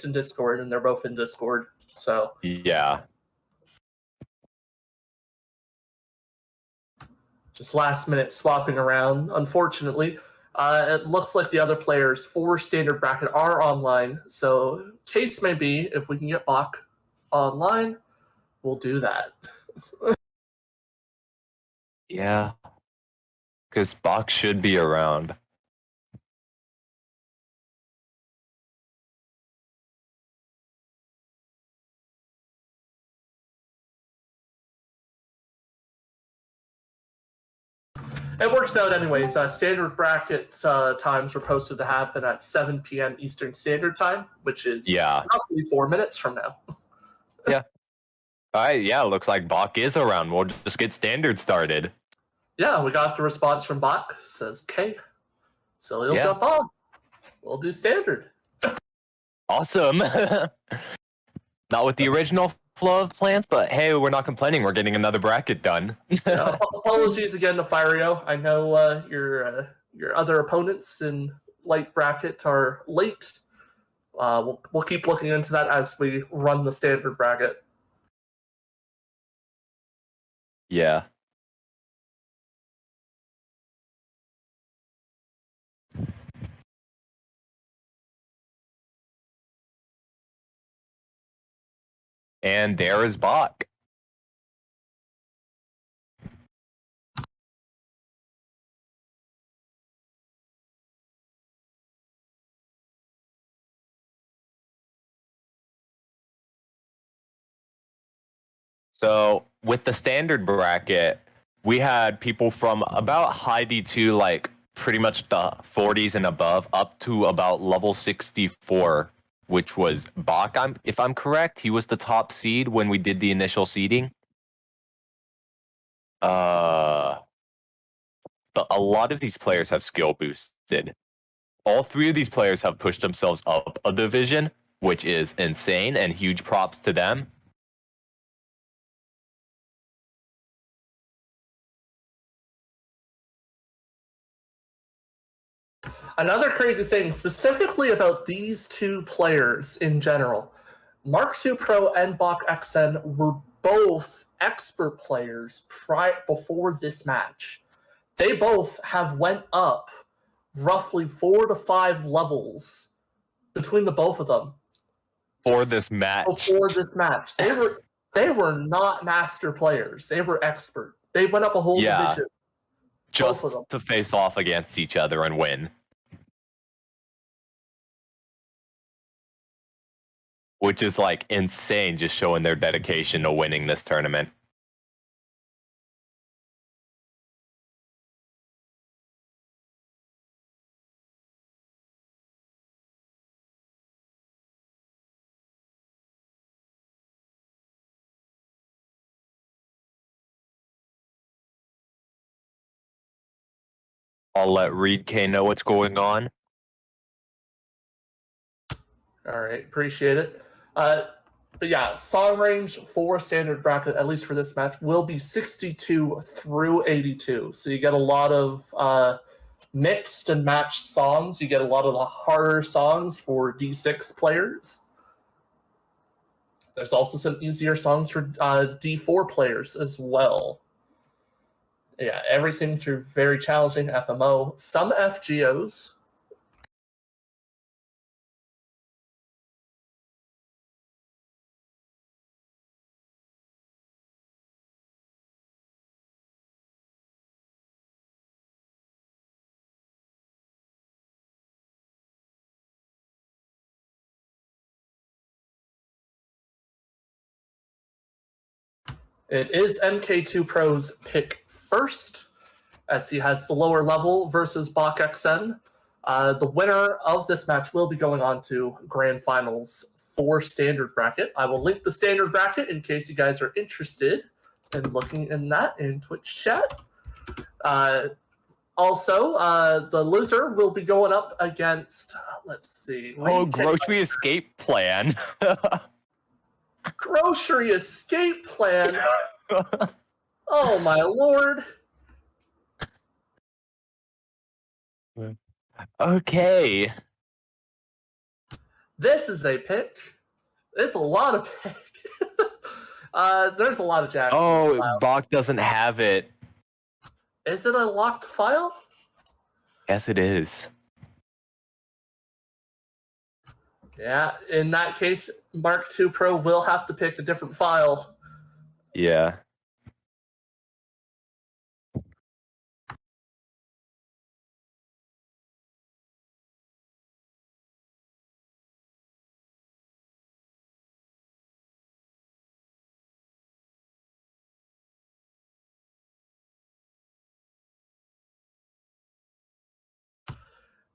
in Discord, and they're both in Discord. So yeah. Just last minute swapping around. Unfortunately, it looks like the other players for standard bracket are online. So case may be, if we can get Bach online, we'll do that. Yeah. Because Bach should be around. It works out anyways. Standard bracket times were posted to happen at 7 p.m. Eastern Standard Time, which is roughly 4 minutes from now. Yeah. All right. Yeah, looks like Bach is around. We'll just get standard started. Yeah, we got the response from Bach. Says, okay. So he'll jump on. We'll do standard. Awesome. Not with the original flow of plans, but hey, we're not complaining. We're getting another bracket done. Apologies again to Firio. I know your other opponents in light bracket are late. We'll keep looking into that as we run the standard bracket. Yeah. And there is Bach. So with the standard bracket, we had people from about high D2, like pretty much the 40s and above, up to about level 64, which was Bach. If I'm correct, he was the top seed when we did the initial seeding. But a lot of these players have skill boosted. All three of these players have pushed themselves up a division, which is insane, and huge props to them. Another crazy thing, specifically about these two players in general, Mark II Pro and Bach XN were both expert players before this match. They both have went up roughly 4 to 5 levels between the both of them. For this match. Before this match. They were not master players. They were expert. They went up a whole division. Just to face off against each other and win. Which is like insane, just showing their dedication to winning this tournament. I'll let Reed K know what's going on. All right, appreciate it. But yeah, song range for standard bracket, at least for this match, will be 62 through 82. So you get a lot of mixed and matched songs. You get a lot of the harder songs for D6 players. There's also some easier songs for D4 players as well. Yeah, everything through very challenging FMO. Some FGOs. It is MK2 Pro's pick first, as he has the lower level versus Bach XN. The winner of this match will be going on to Grand Finals for Standard Bracket. I will link the Standard Bracket in case you guys are interested in looking in that in Twitch chat. Also, the loser will be going up against, let's see. Grocery Escape Plan. Grocery Escape Plan. Oh my lord. Okay. This is a pick. It's a lot of pick. There's a lot of jacks. Oh, Bach doesn't have it. Is it a locked file? Yes, it is. Yeah, in that case, Mark II Pro will have to pick a different file. Yeah.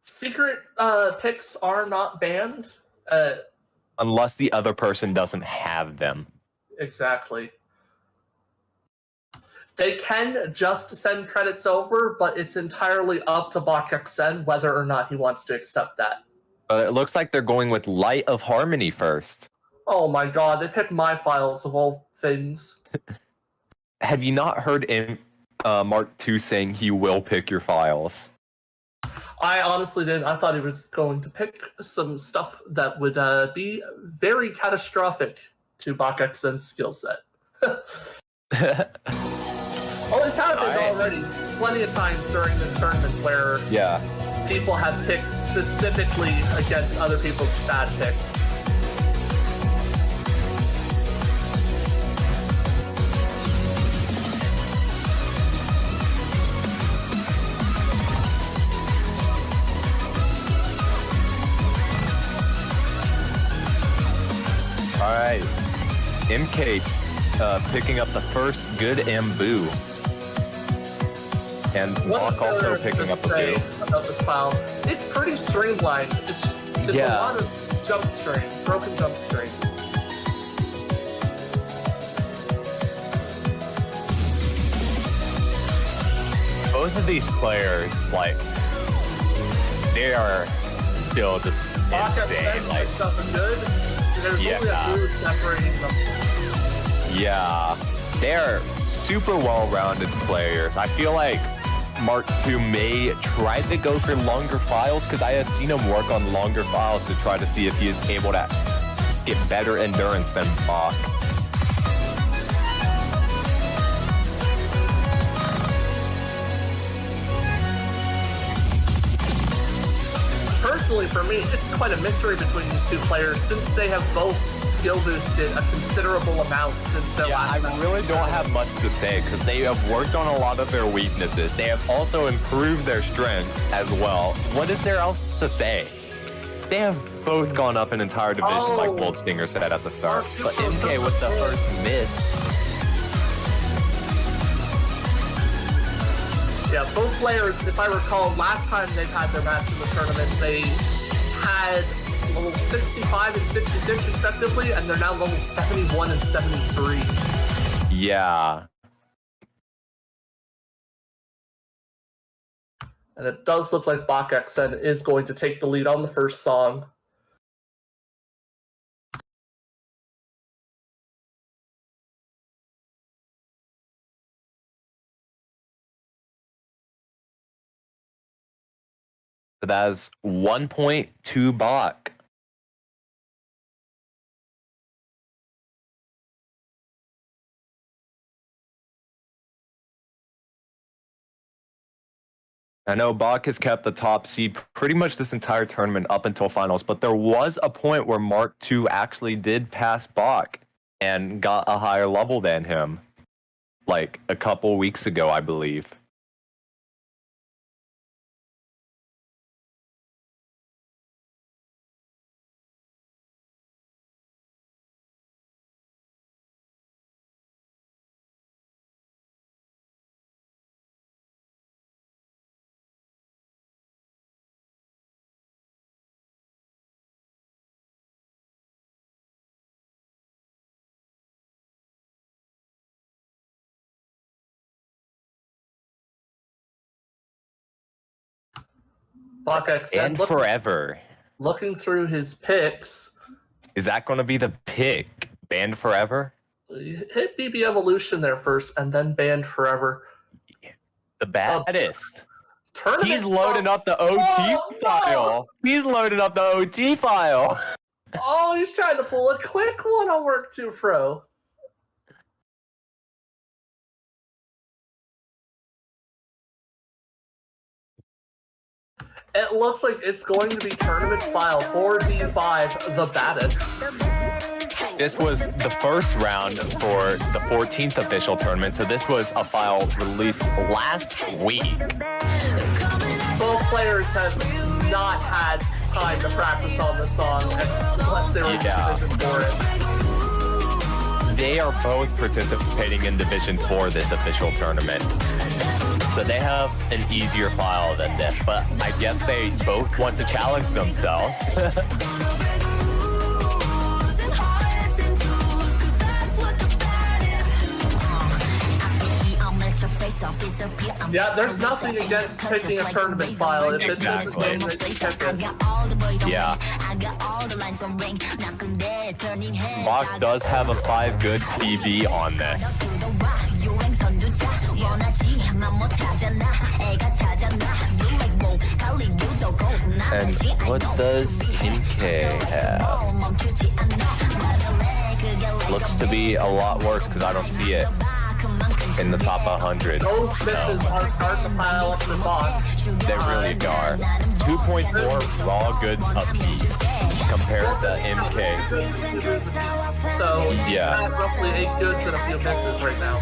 Secret picks are not banned. Unless the other person doesn't have them. Exactly. They can just send credits over, but it's entirely up to BachXN whether or not he wants to accept that. But it looks like they're going with Light of Harmony first. Oh my god, they picked my files of all things. Have you not heard Mark II saying he will pick your files? I honestly didn't. I thought he was going to pick some stuff that would be very catastrophic to BachXN's skill set. Well, it's happened already plenty of times during this tournament where people have picked specifically against other people's bad picks. All right, MK picking up the first good Boo. And Bach also picking up a Boo. About this file, it's pretty streamlined. It's a lot of jump string, broken jump string. Both of these players, like, they are still just insane. Like, stuff is good. There's only a Boo separating them. Yeah, they're super well-rounded players. I feel like Mark II may try to go for longer files because I have seen him work on longer files to try to see if he is able to get better endurance than Bach. Personally, for me, it's quite a mystery between these two players since they have both skill boosted a considerable amount since their last I really don't have much to say because they have worked on a lot of their weaknesses. They have also improved their strengths as well. What is there else to say? They have both gone up an entire division like Goldstinger said at the start. But MK with the first miss. Yeah, both players, if I recall, last time they've had their match in the tournament, they had level 65 and 66 respectively, and they're now level 71 and 73. Yeah. And it does look like BachXN is going to take the lead on the first song. That is 1 point to Bach. I know Bach has kept the top seed pretty much this entire tournament up until finals, but there was a point where Mark II actually did pass Bach and got a higher level than him, like a couple weeks ago, I believe. BachXN And forever. Looking through his picks. Is that going to be the pick? Banned forever? Hit BB Evolution there first, and then banned forever. The baddest. Tournament He's loading up the OT file. He's loading up the OT file. Oh, he's trying to pull a quick one on Mark II Pro. It looks like it's going to be tournament file 4D5, the baddest. This was the first round for the 14th official tournament, so this was a file released last week. Both players have not had time to practice on the song unless they were in Division 4 it. They are both participating in Division 4 this official tournament. So they have an easier file than this, but I guess they both want to challenge themselves. Yeah, there's nothing against picking a tournament file. If it's in the game that you pick it. Yeah. Bach does have a 5 good PV on this. And what does MK have? Looks to be a lot worse because I don't see it in the top 100. Those misses are hard to pile up for Bach. They really are. 2.4 raw goods apiece compared to MK. So yeah, have roughly 8 goods and a few misses right now.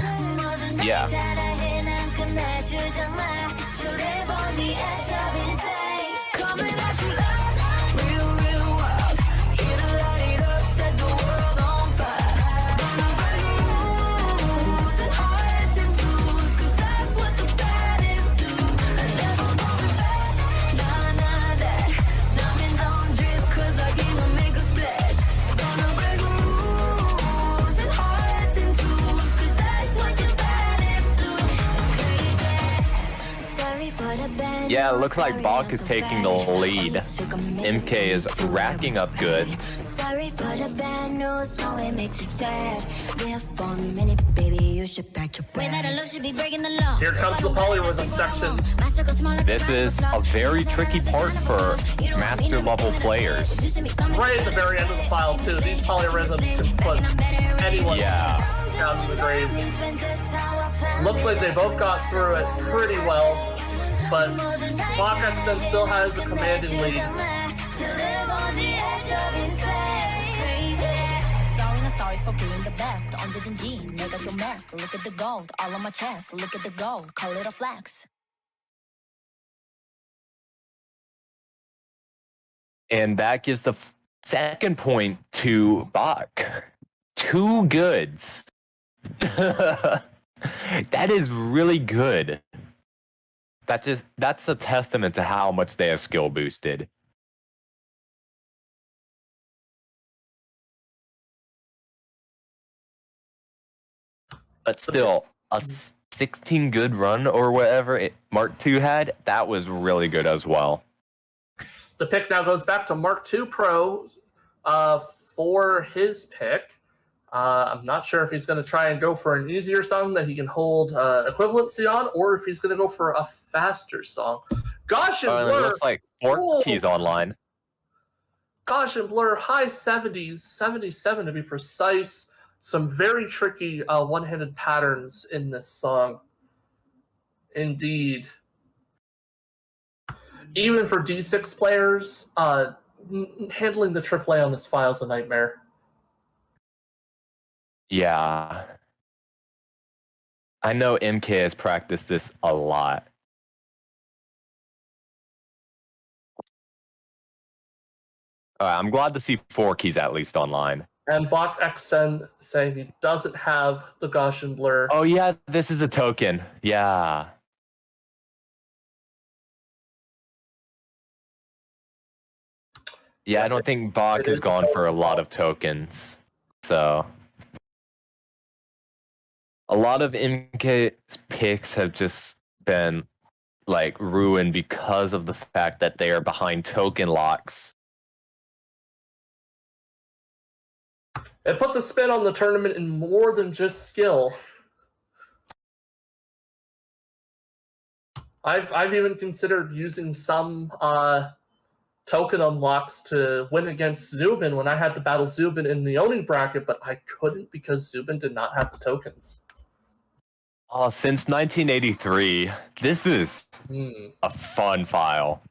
Yeah. Yeah, it looks like Bach is taking the lead. MK is racking up goods. Sorry for the bad news, no it makes it sad. Live for a minute, baby, you should pack your bag. Here comes the polyrhythm section. This is a very tricky part for master level players. Right at the very end of the file too. These polyrhythms can put anyone down to the grave. Looks like they both got through it pretty well, but Bach XN still has the commanding lead. Sorry for being the best. 언제든지 내가 좀 mad. Look at the gold, all on my chest. Look at the gold, call it a flex. And that gives the second point to Bach. 2 goods. That is really good. That's a testament to how much they have skill boosted. But still, a 16 good run or whatever Mark II had, that was really good as well. The pick now goes back to Mark II Pro for his pick. I'm not sure if he's going to try and go for an easier song that he can hold equivalency on, or if he's going to go for a faster song. Gosh and Blur. It looks like 4 keys online. Gosh and Blur, high 70s, 77 to be precise. Some very tricky one-handed patterns in this song. Indeed. Even for D6 players, handling the AAA on this file is a nightmare. Yeah. I know MK has practiced this a lot. I'm glad to see 4 keys at least online. And Bach XN saying he doesn't have the Gaussian blur. Oh yeah, this is a token. Yeah. Yeah, I don't think Bach has gone for a lot of tokens. So a lot of MK's picks have just been like ruined because of the fact that they are behind token locks. It puts a spin on the tournament in more than just skill. I've even considered using some token unlocks to win against Zubin when I had to battle Zubin in the owning bracket, but I couldn't because Zubin did not have the tokens. Oh, since 1983, this is a fun file.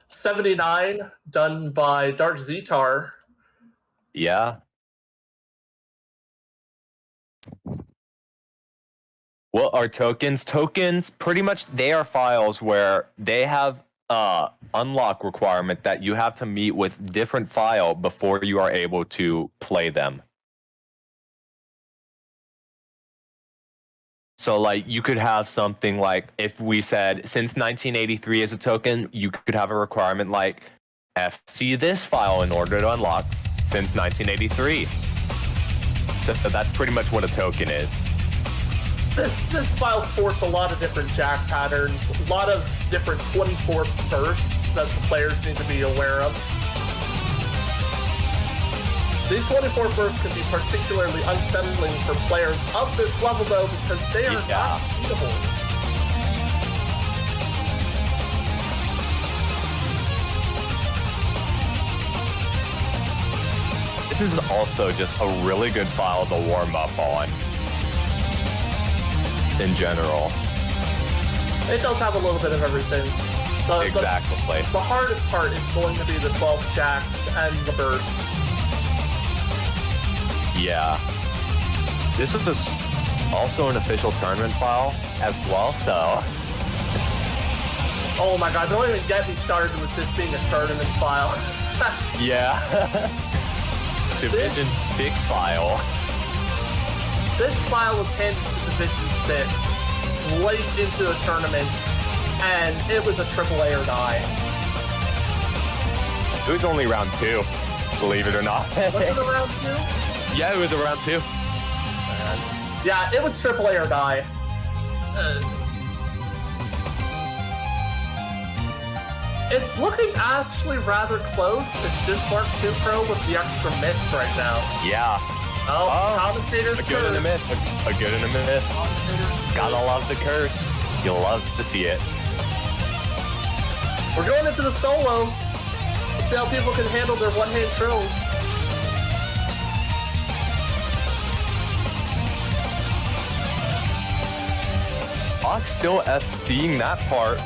79 done by Dark Zetar. Yeah. What are tokens? Tokens, pretty much, they are files where they have unlock requirement that you have to meet with different file before you are able to play them. So, like, you could have something like, if we said, since 1983 is a token, you could have a requirement like, FC this file in order to unlock since 1983. So that's pretty much what a token is. This file sports a lot of different jack patterns, a lot of different 24 bursts that the players need to be aware of. These 24 bursts can be particularly unsettling for players of this level, though, because they are not cheatable. This is also just a really good file to warm up on, in general. It does have a little bit of everything. Exactly. The hardest part is going to be the 12 jacks and the bursts. Yeah. This is also an official tournament file as well, so... Oh my god, don't even get me started with this being a tournament file. Yeah. Division 6 file. This file was handed to Division 6 late into a tournament, and it was a AAA or die. It was only round 2, believe it or not. Was it a round 2? Yeah, it was a round 2. Yeah, it was AAA or die. It's looking actually rather close. It's just Mark II Pro with the extra miss right now. Yeah. Oh, commentator's a good and a miss. A good and a miss. Gotta love the curse. You'll love to see it. We're going into the solo. Let's see how people can handle their one-hand trills. Fox still FCing that part.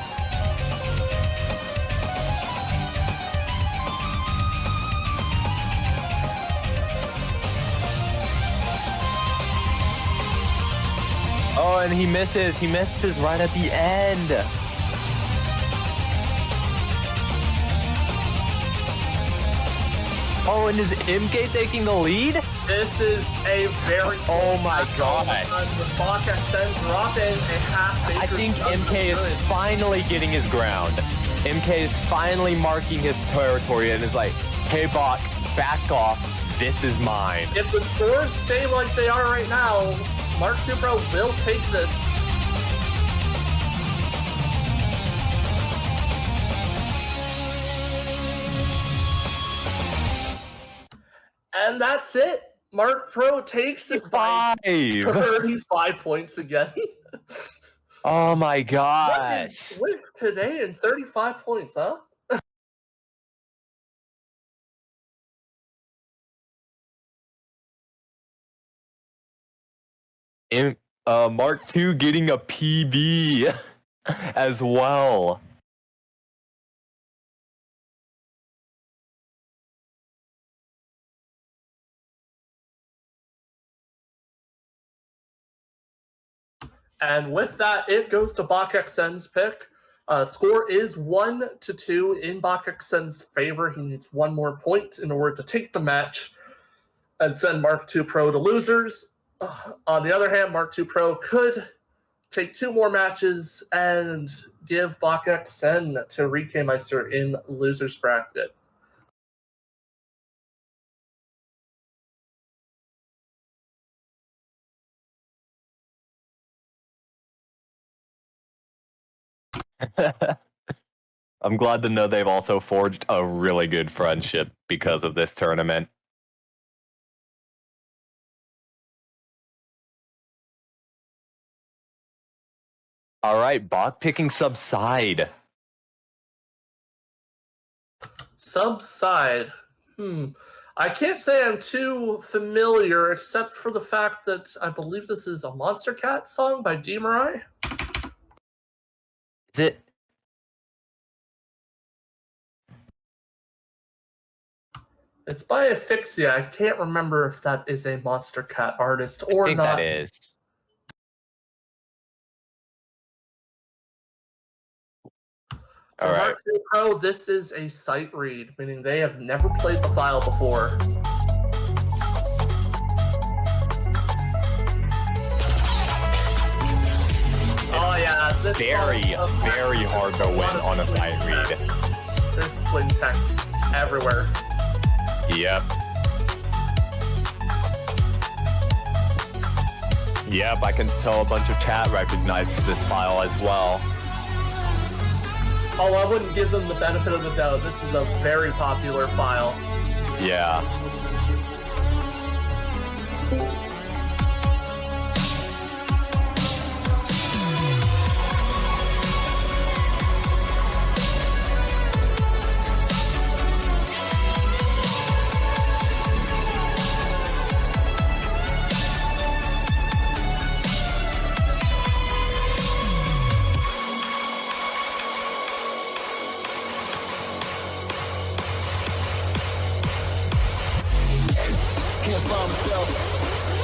Oh, and he misses. He missed his right at the end. Oh, and is MK taking the lead? This is a very... Oh my gosh. The Bach extends dropping a half. I think MK is finally getting his ground. MK is finally marking his territory and is like, hey Bach, back off. This is mine. If the scores stay like they are right now, Mark II Pro will take this. And that's it. Mark Pro takes it by 35 points again. Oh my What gosh. is Swift today and 35 points, huh? Mark II getting a PB as well. And with that, it goes to Bach XN's pick. Score is 1-2 in Bach XN's favor. He needs one more point in order to take the match and send Mark II Pro to losers. On the other hand, Mark II Pro could take 2 more matches and give Bach XN to RK Meister in losers bracket. I'm glad to know they've also forged a really good friendship because of this tournament. All right, Bach picking Subside. Subside. I can't say I'm too familiar, except for the fact that I believe this is a Monster Cat song by D. Marai. Is it? It's by Asphyxia. I can't remember if that is a Monster Cat artist or I think not. that is. So All right. Mark II Pro, this is a sight read, meaning they have never played the file before. Oh yeah, this Very hard to win on a sight read. There's swing text everywhere. Yep. Yep, I can tell a bunch of chat recognizes this file as well. Oh, I wouldn't give them the benefit of the doubt. This is a very popular file. Yeah.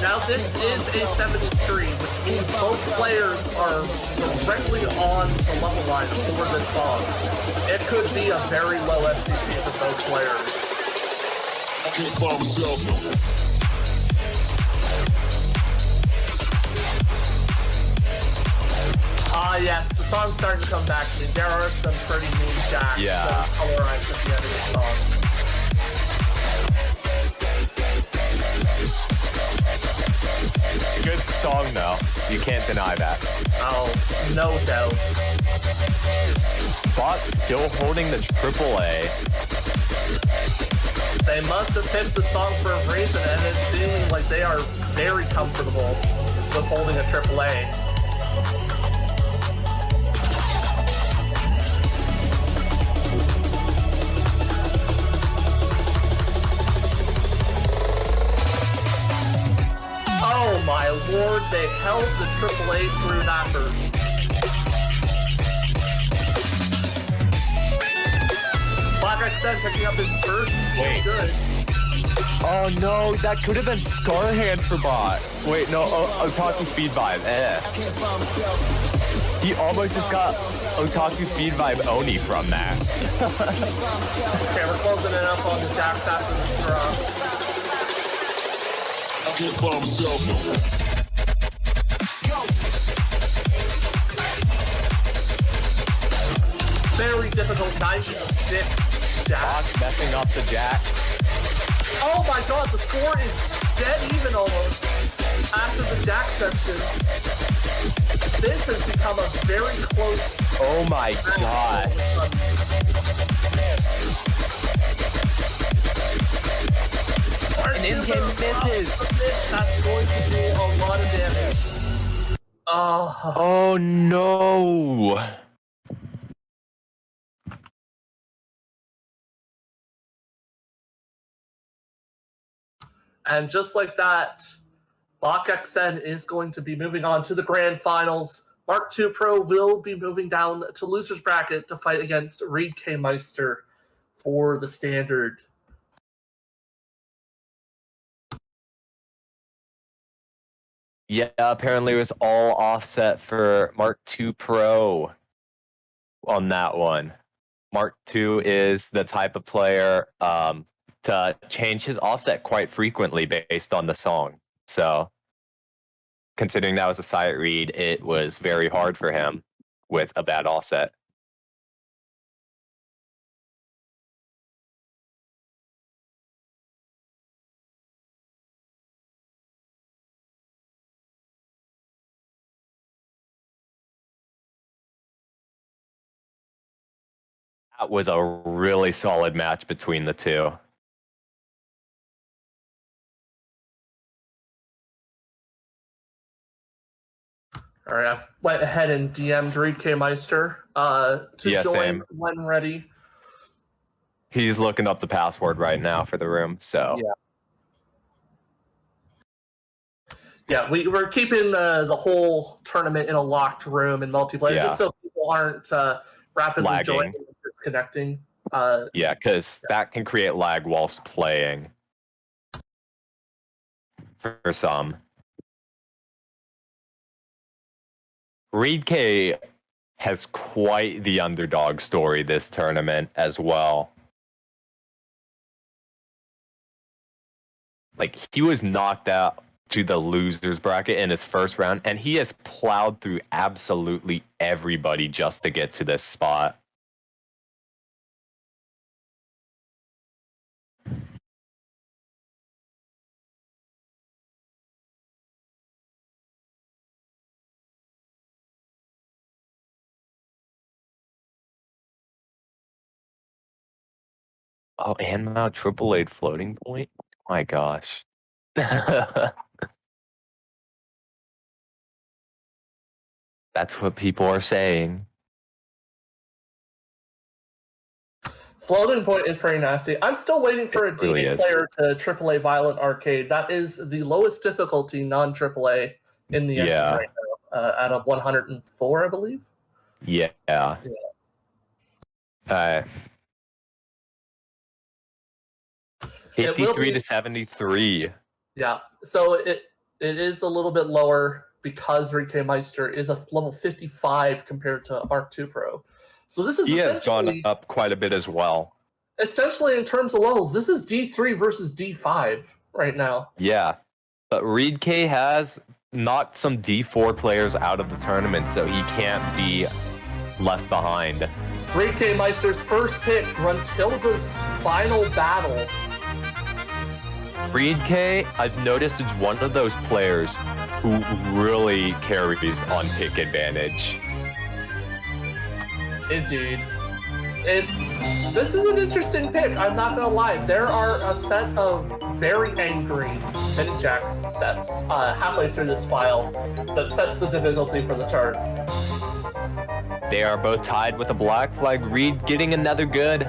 Now this is a 73, which means both players are directly on the level line for this song. It could be a very low FCC for both players. I can't find myself. Yes, the song's starting to come back to me. There are some pretty mean jacks that are colorized at the end of the song. Good song though. You can't deny that. Oh, no doubt. Bot still holding the AAA. They must have picked the song for a reason, and it seems like they are very comfortable with holding a AAA. Oh my lord, they held the AAA through that burst. Black X10 picking up his first. Wait. Good. Oh no, that could have been Scarhand for bot. Wait, no, Otaku Speed Vibe. He almost just got Otaku Speed Vibe Oni from that. Okay, we're closing it up on the jacks after the draw. I can't find myself. Very difficult 96 jack. Bot messing up the jack. Oh my god, the score is dead even almost after the jack section. This has become a very close. Oh my god. An in-game misses. That's going to do a lot of damage. Oh no. And just like that, Bach XN is going to be moving on to the grand finals. Mark II Pro will be moving down to loser's bracket to fight against Reed K. Meister for the standard. Yeah, apparently it was all offset for Mark II Pro on that one. Mark II is the type of player to change his offset quite frequently based on the song. So, considering that was a sight read, it was very hard for him with a bad offset. That was a really solid match between the two. All right, I've went ahead and DM'd Reed K. Meister to join same. when ready. He's looking up the password right now for the room. So Yeah. Yeah, we're keeping the whole tournament in a locked room in multiplayer Yeah. just so people aren't rapidly Lagging. joining and disconnecting. Yeah, because that can create lag whilst playing. For some. Reed K has quite the underdog story this tournament as well. Like, he was knocked out to the losers bracket in his first round, and he has plowed through absolutely everybody just to get to this spot. Oh, and now AAA floating point? My gosh. That's what people are saying. Floating point is pretty nasty. I'm still waiting for a really D8 is. player to AAA Violent Arcade. That is the lowest difficulty non-AAA in the engine Yeah. right now, at a 104, I believe. Yeah. It will 53 be- to 73. Yeah, so it is a little bit lower because Rike Meister is a level 55 compared to Mark II Pro. So this is He has essentially, gone up quite a bit as well. essentially in terms of levels, this is D3 versus D5 right now. Yeah. But Reed K has knocked some D4 players out of the tournament, so he can't be left behind. Rike Meister's first pick, Gruntilda's final battle. Reed K, I've noticed, is one of those players who really carries on pick advantage. Indeed. This is an interesting pick, I'm not gonna lie. There are a set of very angry Mini Jack sets halfway through this file that sets the difficulty for the chart. They are both tied with a black flag. Reed getting another good.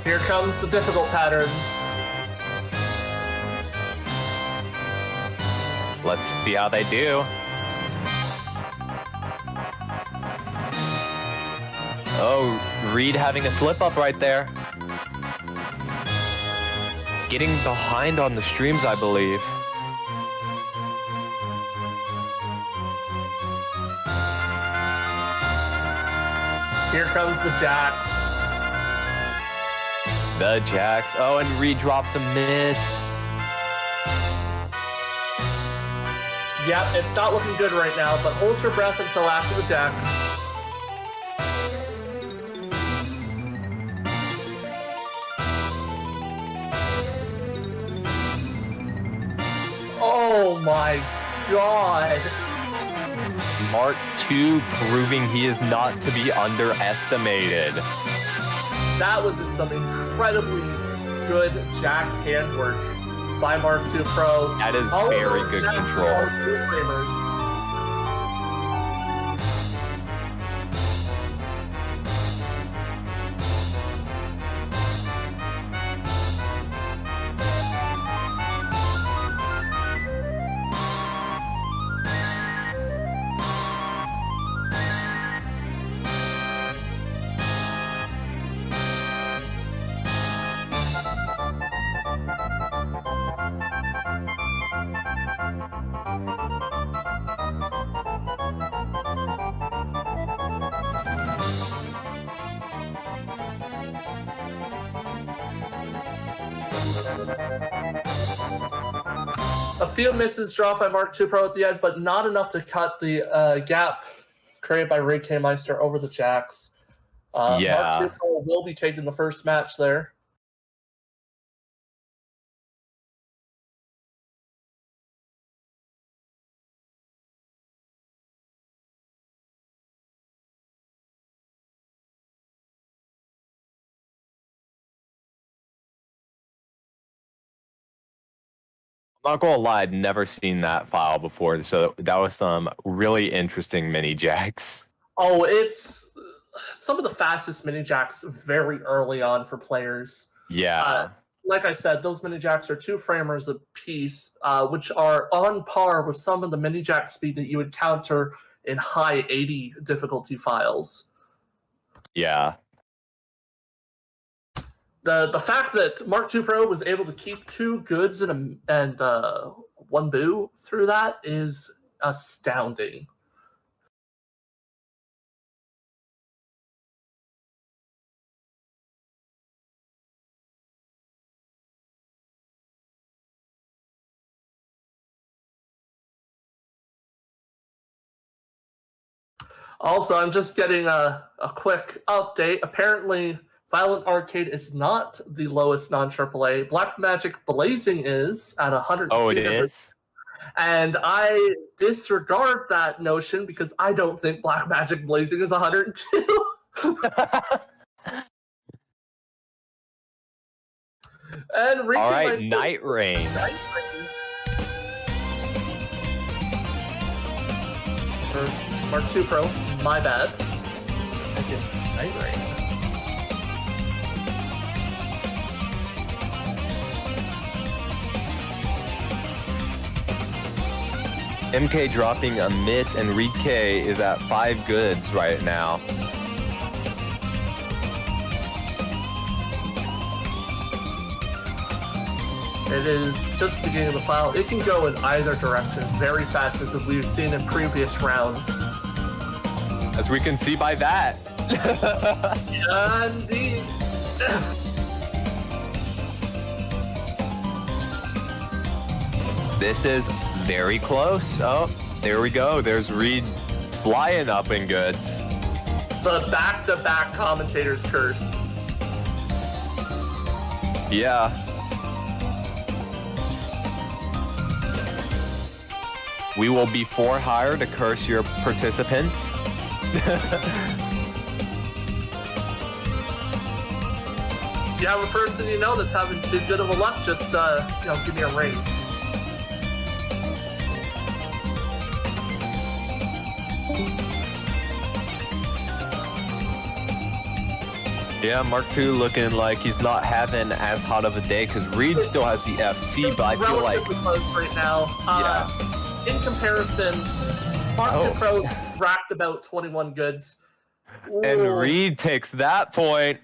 Here comes the difficult patterns. Let's see how they do. Oh, Reed having a slip up right there. Getting behind on the streams, I believe. Here comes the Jacks. The Jacks. Oh, and Reed drops a miss. Yep, it's not looking good right now, but hold your breath until after the Jacks. Oh my god. Mark II proving he is not to be underestimated. That was some incredibly good Jack handwork by Mark II Pro. That is All of very those good Jacks control. are framers. A few misses dropped by Mark II Pro at the end, but not enough to cut the gap created by Ray K. Meister over the Jacks. Yeah. Mark II will be taking the first match there. Not gonna lie, I'd never seen that file before, so that was some really interesting mini jacks. Oh, it's some of the fastest mini jacks very early on for players. Yeah. Like I said, those mini jacks are 2 framers a piece, which are on par with some of the mini jack speed that you would encounter in high 80 difficulty files. Yeah. The fact that Mark II Pro was able to keep 2 goods and 1 boo through that is astounding. Also, I'm just getting a quick update. Apparently, Violent Arcade is not the lowest non-AAA. Black Magic Blazing is at 102. Oh, it is? And I disregard that notion because I don't think Black Magic Blazing is 102. And all right, Night Rain. Mark II Pro, my bad. Night Rain. MK dropping a miss, and Reed K is at 5 goods right now. It is just the beginning of the file. It can go in either direction very fast, as we've seen in previous rounds. As we can see by that. Indeed. This is very close. Oh, there we go. There's Reed flying up in goods. The back-to-back commentator's curse. Yeah. We will be for hire to curse your participants. If you have a person you know that's having too good of a luck, just give me a ring. Yeah, Mark II looking like he's not having as hot of a day because Reed still has the FC, but I feel like relatively close right now. Yeah. In comparison, Mark II Pro racked about 21 goods. And Ooh. Reed takes that point.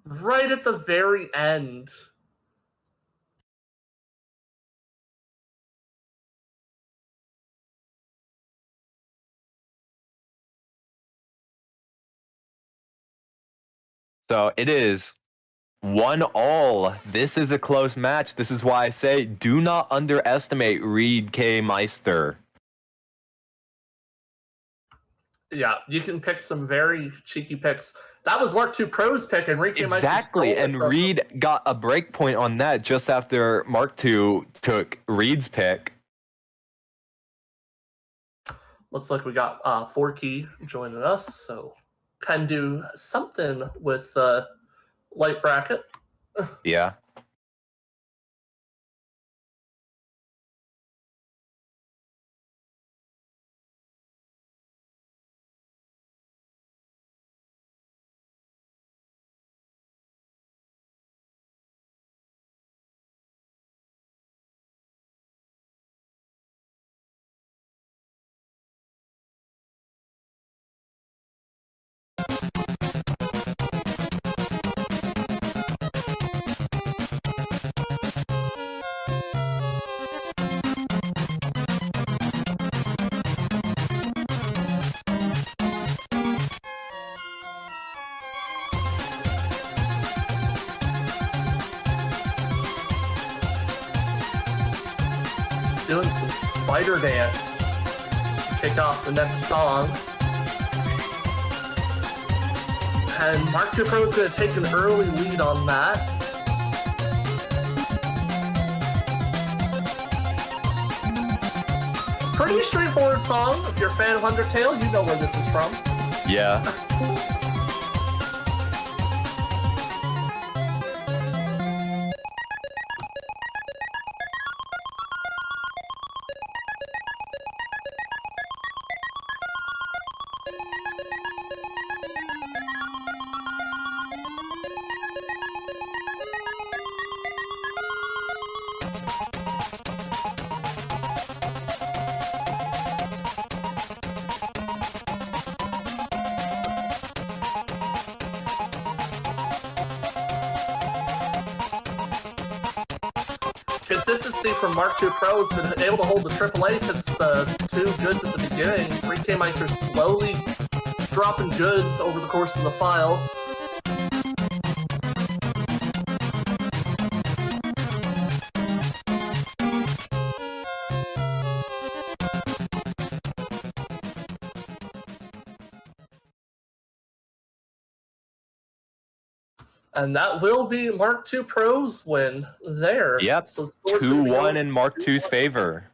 Right at the very end. So it is 1-1. This is a close match. This is why I say do not underestimate Reed K. Meister. Yeah, you can pick some very cheeky picks. That was Mark II Pro's pick, and Reed K. Meister Exactly, stole it and from him. Reed got a break point on that just after Mark II took Reed's pick. Looks like we got Forky joining us, so can do something with light bracket. Yeah. Doing some spider dance. Kick off the next song. And Mark II Pro is going to take an early lead on that. Pretty straightforward song. If you're a fan of Undertale, you know where this is from. Yeah. Consistency from Mark II Pro has been able to hold the AAA since the two goods at the beginning. 3K Meister slowly dropping goods over the course of the file. And that will be Mark II Pro's win there. Yep. So 2-1 in Mark II's favor.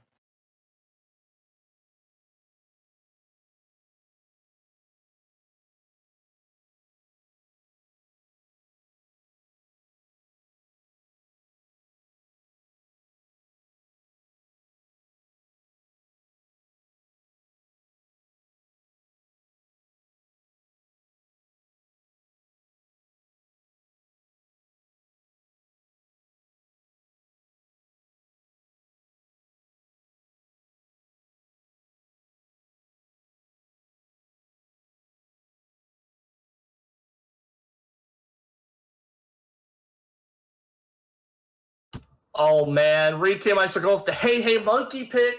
Oh man, Reed K. Meister goes to Hey Monkey pick.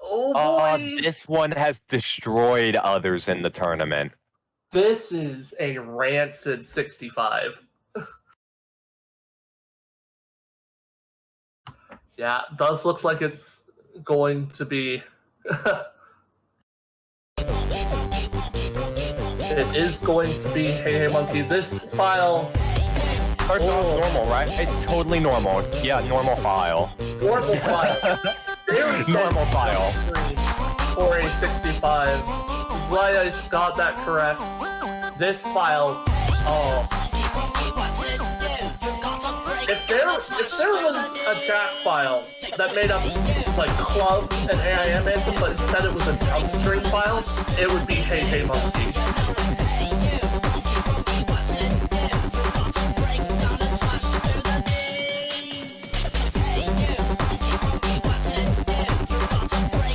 Oh boy. This one has destroyed others in the tournament. This is a rancid 65. Yeah, does look like it's going to be. It is going to be Hey Monkey. This file. Starts off normal, right? It's totally normal. Yeah, normal file. Normal file. Normal file. For a 65. Zlaius got that correct. This file. Oh. If there was a Jack file that made up like club and AIM anthem, but instead it was a jump string file, it would be Hey Monkey.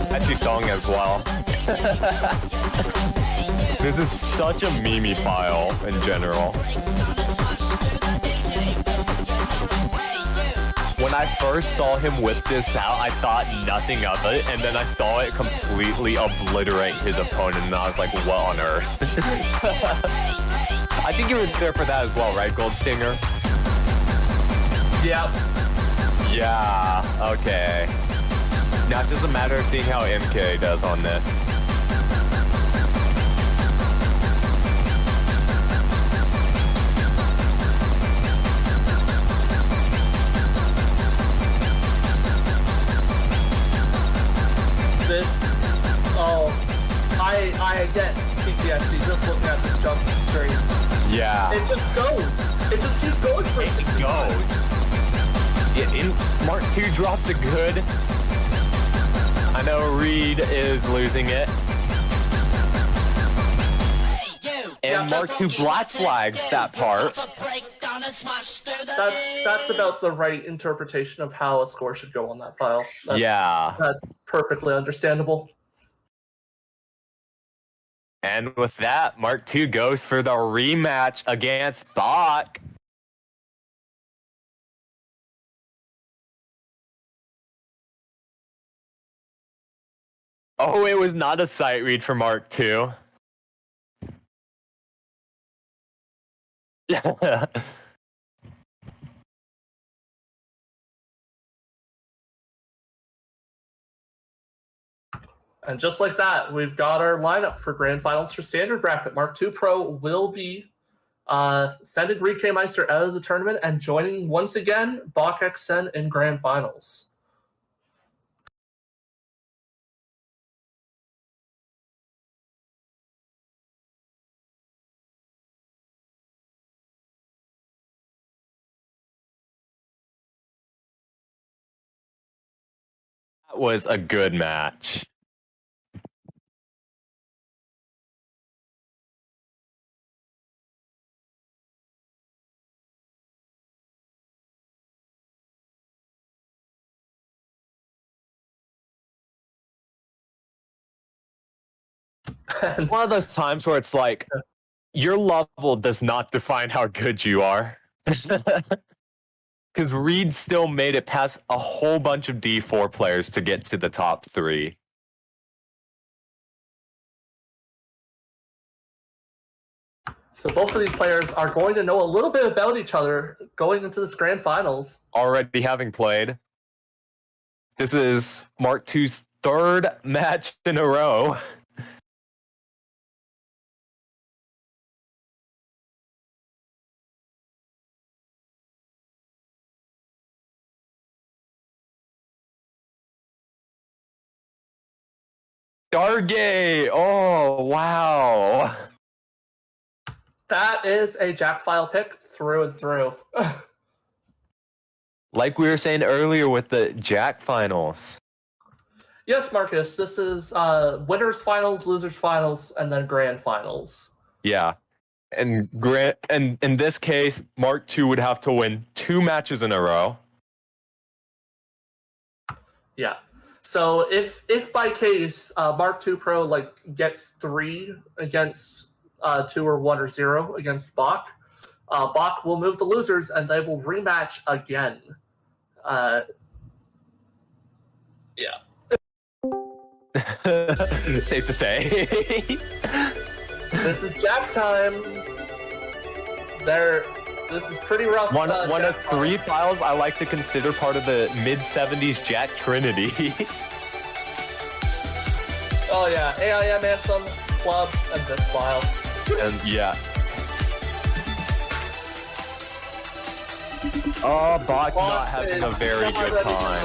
Catchy song as well. This is such a meme file in general. When I first saw him whip this out, I thought nothing of it, and then I saw it completely obliterate his opponent, and I was like, what on earth? I think you were there for that as well, right, Goldstinger? Yep. Yeah, okay. Now it's just a matter of seeing how MK does on this. I get PTSD just looking at this jump string. Yeah. It just goes. It just keeps going for it goes. Yeah, Mark II drops a good. I know Reed is losing it. And Mark II black flags that part. That's about the right interpretation of how a score should go on that file. That's perfectly understandable. And with that, Mark II goes for the rematch against Bach. Oh, it was not a sight read for Mark II. And just like that, we've got our lineup for Grand Finals for Standard Bracket. Mark II Pro will be sending Rike Meister out of the tournament and joining once again Bach XN in Grand Finals. That was a good match. One of those times where it's like, your level does not define how good you are. Because Reed still made it past a whole bunch of D4 players to get to the top 3. So both of these players are going to know a little bit about each other going into this Grand Finals. Already having played. This is Mark II's 3rd match in a row. Stargate! Oh, wow. That is a Jack file pick through and through. Like we were saying earlier with the Jack finals. Yes, Marcus, this is winners finals, losers finals, and then grand finals. Yeah. And in this case, Mark II would have to win 2 matches in a row. Yeah. So if by case Mark II Pro gets 3 against 2 or 1 or 0 against Bach, Bach will move the losers and they will rematch again. Yeah. Safe to say. This is Jack time. This is pretty rough. One of 3 files I like to consider part of the mid-70s Jack Trinity. Oh yeah, AIM Anthem, Club, and this file. And yeah. Oh, Bach not having a very good time.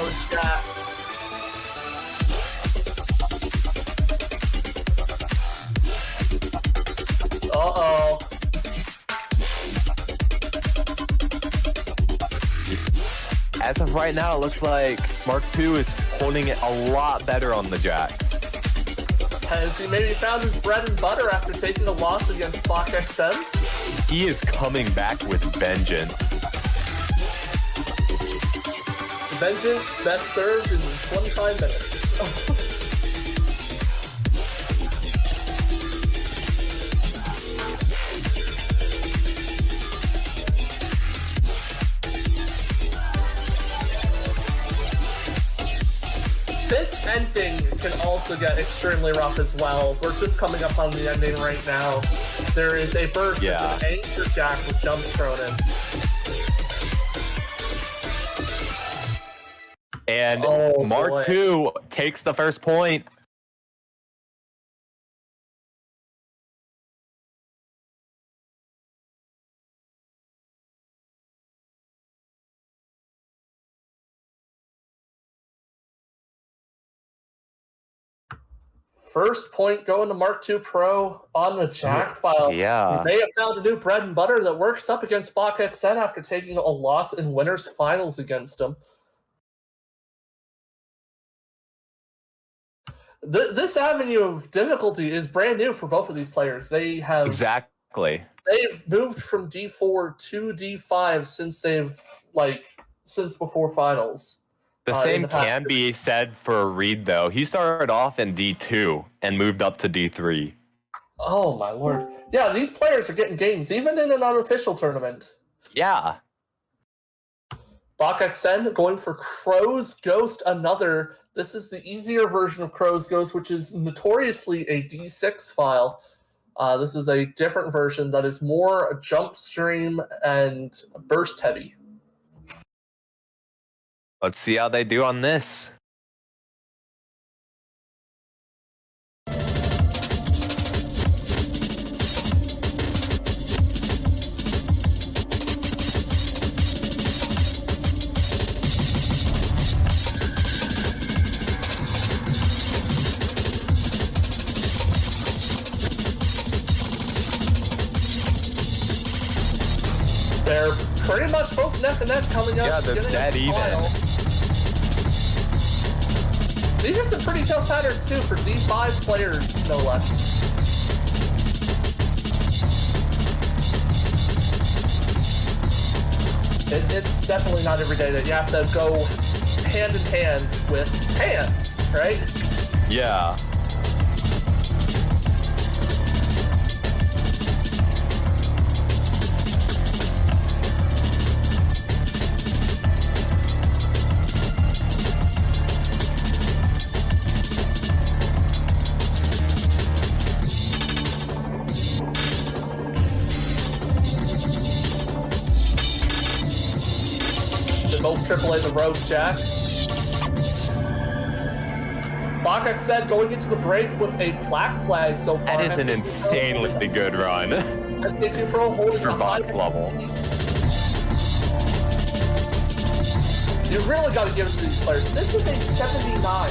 Uh-oh. As of right now, it looks like Mark II is holding it a lot better on the Jacks. Has he maybe found his bread and butter after taking a loss against Bach XM? He is coming back with vengeance. Vengeance best served in 25 minutes. This ending can also get extremely rough as well. We're just coming up on the ending right now. There is a burst of an anchor Jack with jumps thrown in. And Mark II takes the first point. First point going to Mark II Pro on the Jack file. Yeah. They have found a new bread and butter that works up against Bach XN after taking a loss in winners finals against him. This avenue of difficulty is brand new for both of these players. They have Exactly. They've moved from D4 to D5 since before finals. The same can be said for Reed, though. He started off in D2 and moved up to D3. Oh, my lord. Yeah, these players are getting games, even in an unofficial tournament. Yeah. Bach XN going for Crow's Ghost, another. This is the easier version of Crow's Ghost, which is notoriously a D6 file. This is a different version that is more jump stream and burst heavy. Let's see how they do on this. They're pretty much both neck and neck coming up. Yeah, they're dead even. These are some pretty tough patterns too for these 5 players, no less. It's definitely not every day that you have to go hand in hand with hands, right? Yeah. Both AAA the Rogue Jack. Bakak said going into the break with a black flag so far. That is an insanely good run SK2 Pro holding for the high box level. You really got to give it to these players. This is a 79.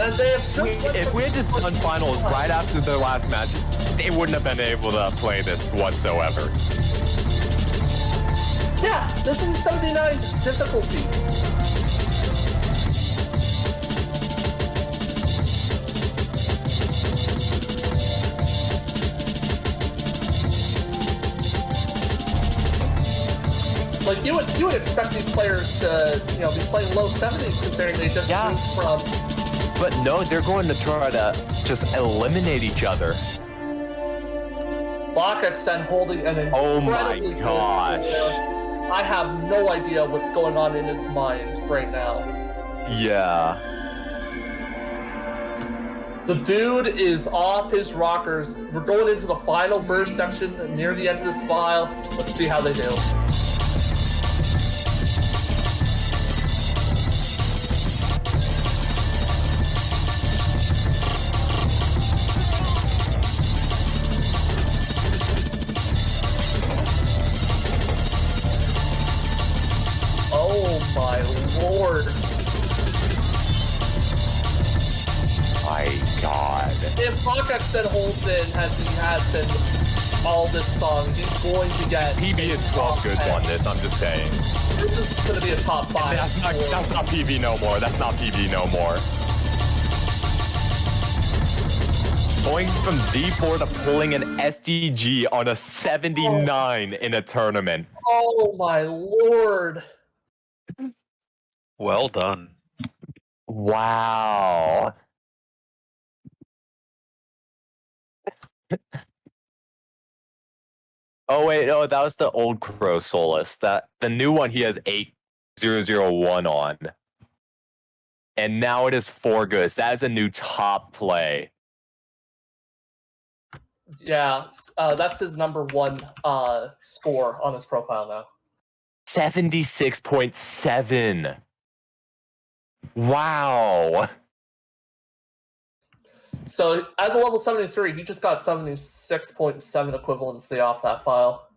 And they have just If we had just done finals right after their last match, they wouldn't have been able to play this whatsoever. Yeah, this is 79 difficulty. Like you would expect these players to be playing low 70s considering they just moved from. But no, they're going to try to just eliminate each other. Bakak holding an Oh my incredibly good gosh. score. I have no idea what's going on in his mind right now. Yeah. The dude is off his rockers. We're going into the final burst section near the end of this file. Let's see how they do. My lord. My god. If Bakak holds in as he has been all this song, he's going to get PB is 12 goods on this, I'm just saying. This is going to be a top 5. That's not PB no more. That's not PB no more. Going from D4 to pulling an SDG on a 79 in a tournament. Oh my lord. Well done. Wow. Oh wait, no, that was the old Crow Solus. The new one he has 8001 on. And now it is 4 goods. That is a new top play. Yeah, that's his number 1 score on his profile now. 76.7. Wow. So as a level 73, he just got 76.7 equivalency off that file.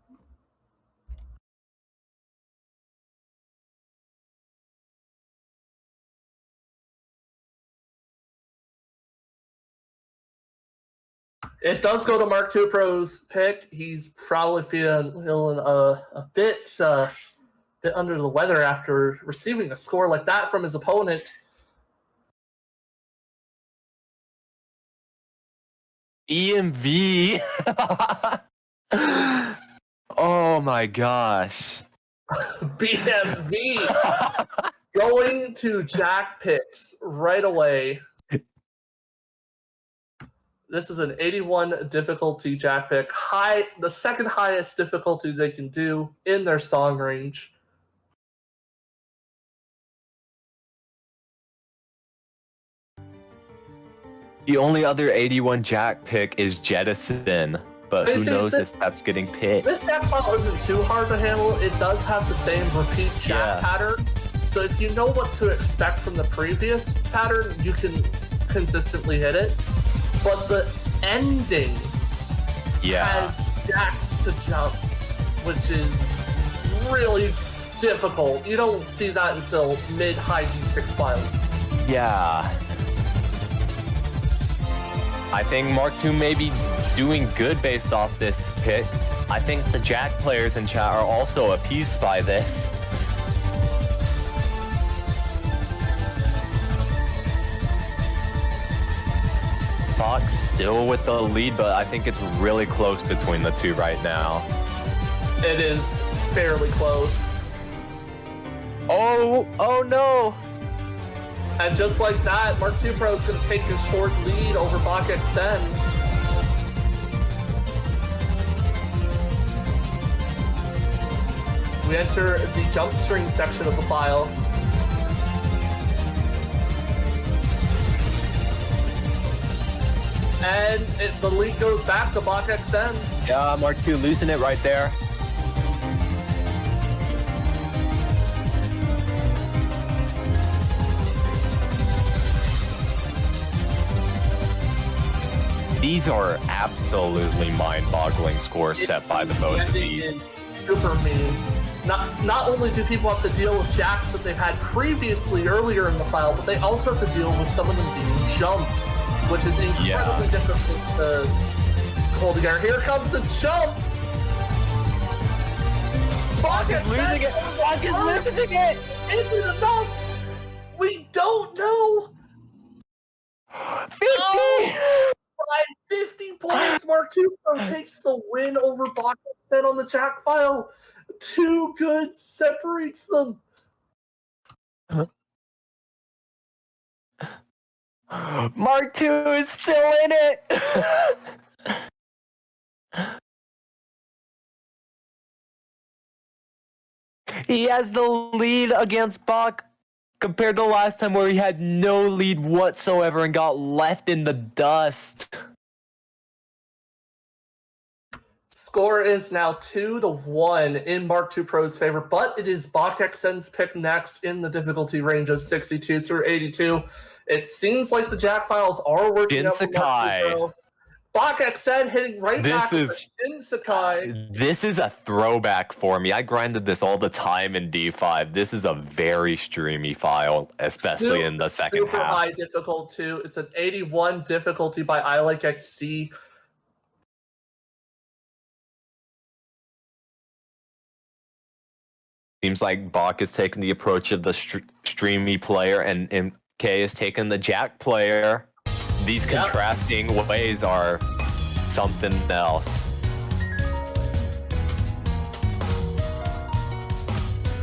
It does go to Mark II Pro's pick. He's probably feeling a bit under the weather after receiving a score like that from his opponent. EMV. Oh my gosh. BMV going to Jack picks right away. This is an 81 difficulty Jack pick. The second highest difficulty they can do in their song range. The only other 81 Jack pick is Jettison, but who knows if that's getting picked. This Jack file isn't too hard to handle. It does have the same repeat Jack pattern. So if you know what to expect from the previous pattern, you can consistently hit it. But the ending has Jacks to jump, which is really difficult. You don't see that until mid-high D6 files. Yeah. I think Mark II may be doing good based off this pick. I think the Jack players in chat are also appeased by this. Fox still with the lead, but I think it's really close between the two right now. It is fairly close. Oh no! And just like that, Mark II Pro is going to take a short lead over Bach XN. We enter the jump string section of the file. And the lead goes back to Bach XN. Yeah, Mark II losing it right there. These are absolutely mind-boggling scores set by the both of these. Super mean. Not only do people have to deal with jacks that they've had previously earlier in the file, but they also have to deal with some of them being jumps, which is incredibly difficult to hold together. Here comes the jumps! Bach is losing it! Bach is losing it! Is it enough? We don't know! 50! By 50 points, Mark II Pro takes the win over Bach XN on the Jack file. Too good separates them. Mark II is still in it. He has the lead against Bach compared to last time where he had no lead whatsoever and got left in the dust. Score is now 2-1 in Mark II Pro's favor, but it is Bach XN's pick next in the difficulty range of 62 through 82. It seems like the Jack files are working out for Mark II Pro. Bach XN hitting right back with Shin Sakai. This is a throwback for me. I grinded this all the time in D5. This is a very streamy file, especially in the second half. Super high difficult too. It's an 81 difficulty by I Like XC. Seems like Bach is taking the approach of the streamy player, and MK is taking the Jack player. These contrasting ways are something else.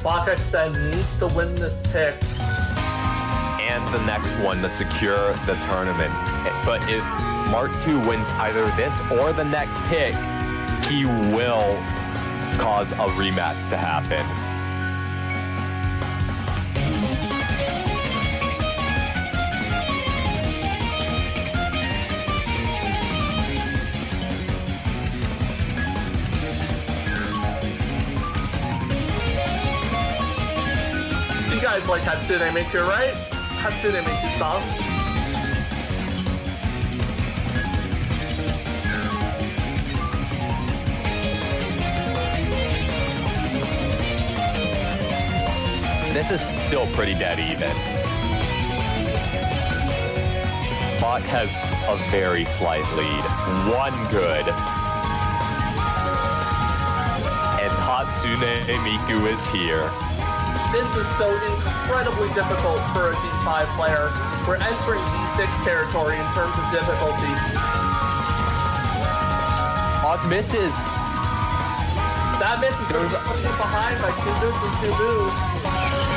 Bach XN needs to win this pick. And the next one to secure the tournament. But if Mark II wins either this or the next pick, he will cause a rematch to happen. You guys like Hatsune Miku, right? Hatsune Miku song. This is still pretty dead even. Bach has a very slight lead. One good. And Hatsune Miku is here. This is so incredibly difficult for a D5 player. We're entering D6 territory in terms of difficulty. Bach misses. That miss is going to be behind by 2 moves and 2 moves.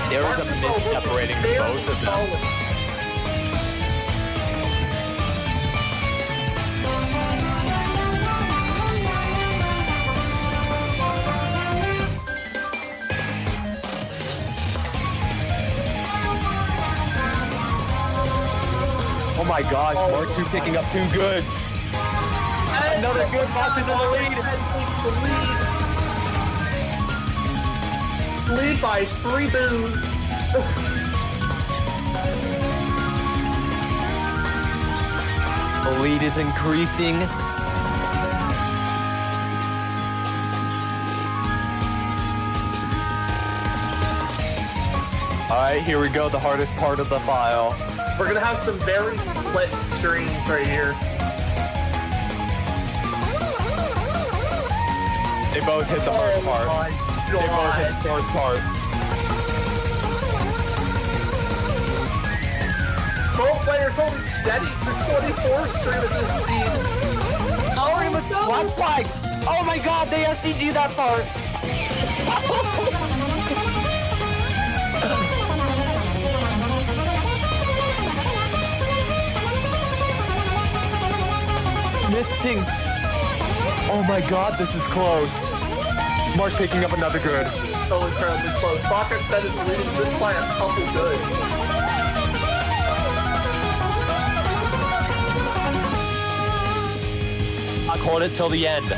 There was a miss separating both of them. Oh my gosh, Mark II picking up 2 goods. Another good Bach is in the lead. Lead by 3 boos. The lead is increasing. All right, here we go, the hardest part of the file. We're going to have some very split streams right here. They both hit the first part. my They both hit God. the first part. Both players holding steady for 24 straight of this team. Oh my God. Black flag! Oh my god, they SDG that far! Misting! Oh my god, this is close. Mark picking up another good. So incredibly close. Baka said it's leading this by a couple goods. I called it till the end.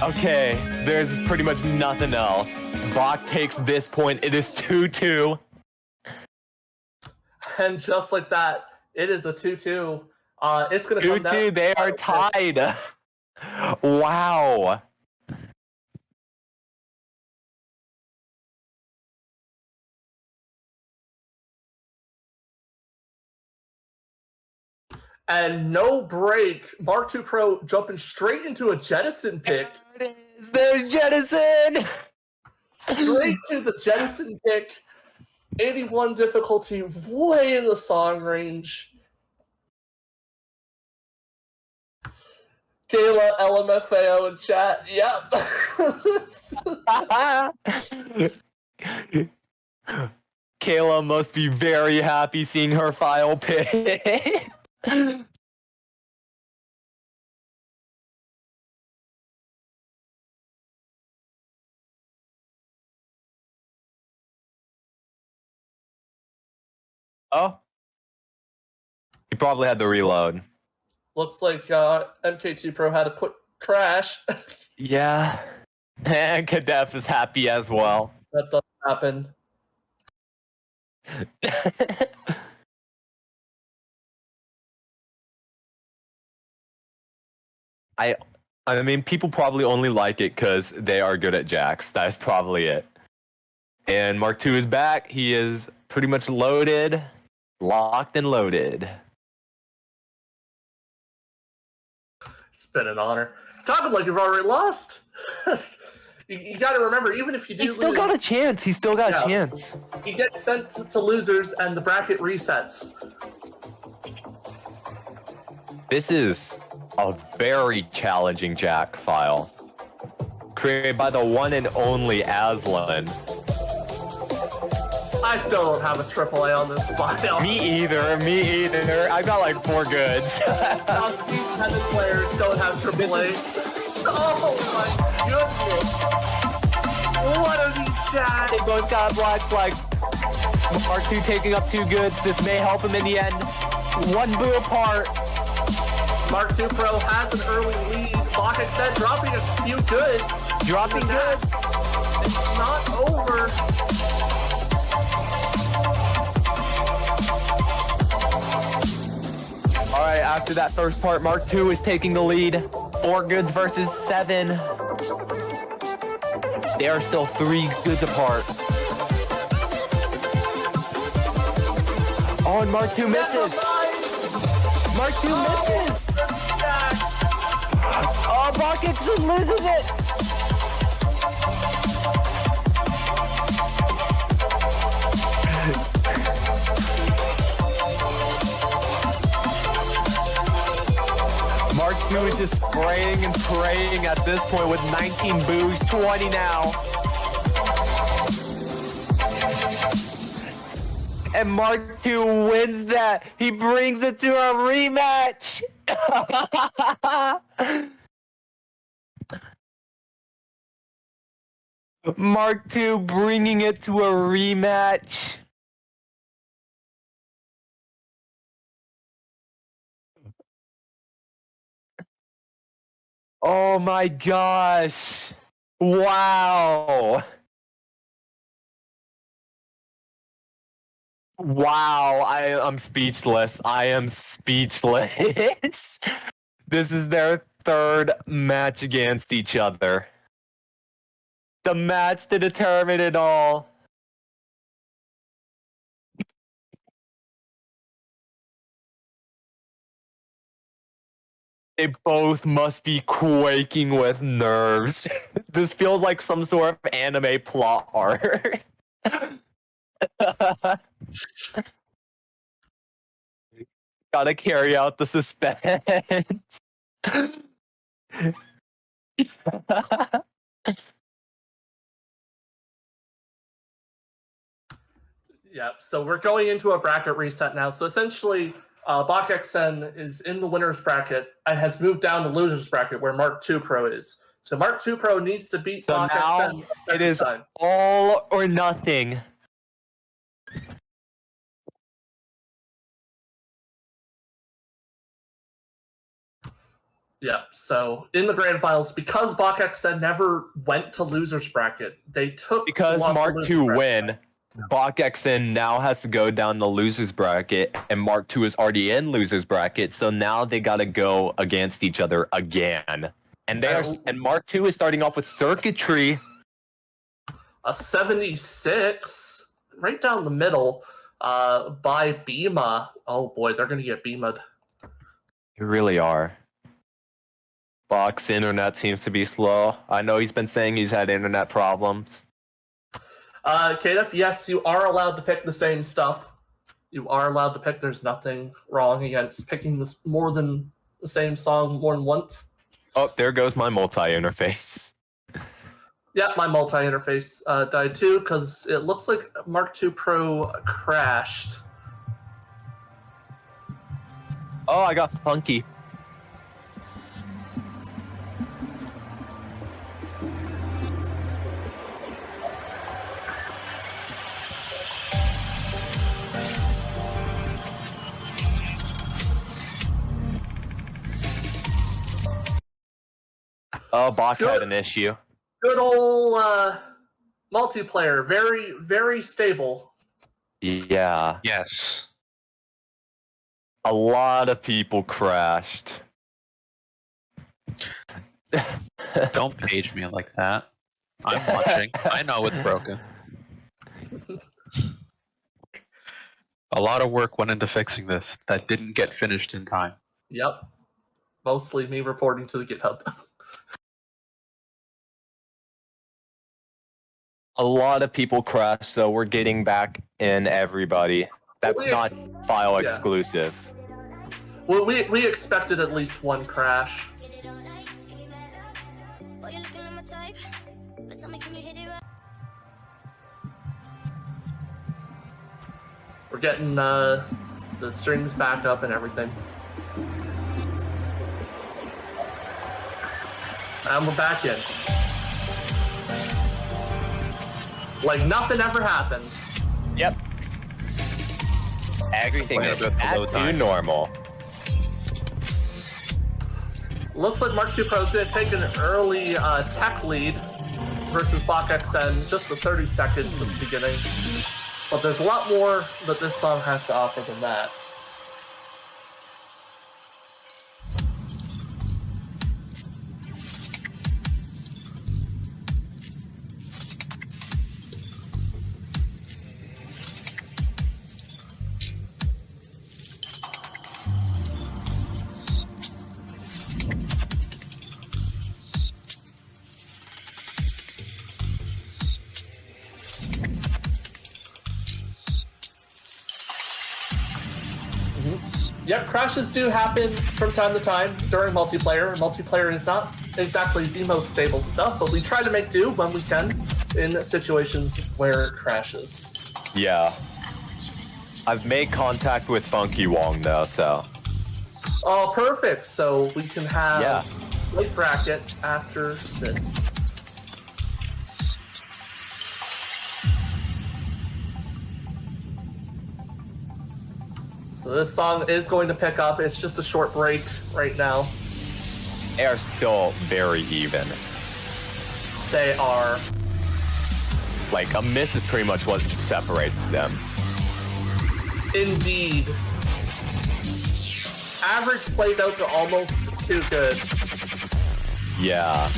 Okay, there's pretty much nothing else. Bach takes this point. It is 2-2. And just like that, it is a 2-2. It's going to come down. 2-2, they are tied. Wow. And no break. Mark II Pro jumping straight into a jettison pick. There it is. There's Jettison. Straight to the jettison pick. 81 difficulty, way in the song range. Kayla LMFAO in chat. Yep. Kayla must be very happy seeing her file pick. Oh. He probably had the reload. Looks like MK2 Pro had a quick crash. Yeah. And Kadef is happy as well. That does happen. I mean, people probably only like it because they are good at jacks. That's probably it. And Mark II is back. He is pretty much loaded, locked and loaded. It's been an honor. Talking like you've already lost. You got to remember, even if you do He's still lose, got a chance. He's still got Yeah. a chance. you get sent to losers and the bracket resets. This is a very challenging jack file. Created by the one and only Aslan. I still don't have a AAA on this file. Me either. I got like 4 goods. These tennis players don't have AAA. Oh my goodness. What are these chats? They both got black flags. Mark II taking up 2 goods. This may help him in the end. 1 boo apart. Mark II Pro has an early lead. Baka said dropping a few goods. Dropping goods. It's not over. All right, after that first part, Mark II is taking the lead. 4 goods versus 7. They are still 3 goods apart. Oh, and Mark II misses. Mark II misses. Oh, Buckets loses it. Mark II is just spraying and praying at this point with 19 boos, 20 now. And Mark II wins that. He brings it to a rematch. Mark II bringing it to a rematch. Oh my gosh. Wow. Wow, I'm speechless. I am speechless. This is their 3rd match against each other. The match to determine it all. They both must be quaking with nerves. This feels like some sort of anime plot arc. Gotta carry out the suspense. Yep, so we're going into a bracket reset now. So essentially, Bach XN is in the winner's bracket and has moved down to loser's bracket where Mark II Pro is. So Mark II Pro needs to beat So Bach now XN. it is all or nothing. Yeah, so in the grand finals, because Bach XN never went to loser's bracket, they took Because lost Mark the II loser's bracket. win, Bach XN now has to go down the loser's bracket, and Mark II is already in loser's bracket, so now they gotta go against each other again. And and Mark II is starting off with circuitry. A 76, right down the middle, by Bima. Oh boy, they're gonna get Bima'd. They really are. Bach's internet seems to be slow. I know he's been saying he's had internet problems. KDF, yes, you are allowed to pick the same stuff. You are allowed to pick. There's nothing wrong against picking this more than the same song more than once. Oh, there goes my multi-interface. Yeah, my multi-interface died too because it looks like Mark II Pro crashed. Oh, I got funky. Oh, Bach had an issue. Good old multiplayer. Very, very stable. Yeah. Yes. A lot of people crashed. Don't page me like that. I'm watching. I know it's broken. A lot of work went into fixing this that didn't get finished in time. Yep. Mostly me reporting to the GitHub. A lot of people crashed, so we're getting back in everybody. That's not file exclusive. Well, we expected at least one crash. We're getting the strings back up and everything. And we're back in. Like nothing ever happened. Yep. Everything is back to normal. Looks like Mark II Pro is going to take an early tech lead versus Bach XN, just the 30 seconds at the beginning. But there's a lot more that this song has to offer than that. Yep, crashes do happen from time to time during multiplayer. Multiplayer is not exactly the most stable stuff, but we try to make do when we can in situations where it crashes. Yeah. I've made contact with Funky Wong though, so. Oh, perfect. So we can have late bracket after this. So this song is going to pick up. It's just a short break right now. They are still very even. They are. Like, a miss is pretty much what separates them. Indeed. Average played out to almost too good. Yeah.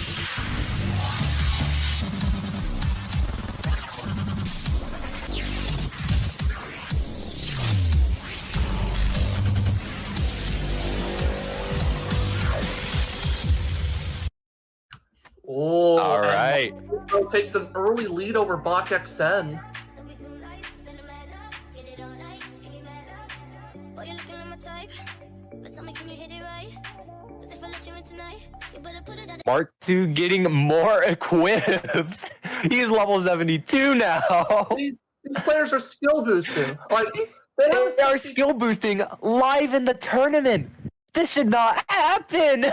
Pro takes an early lead over Bach XN. Mark II getting more equipped. He's level 72 now. These players are skill boosting. Like They are skill boosting live in the tournament. This should not happen.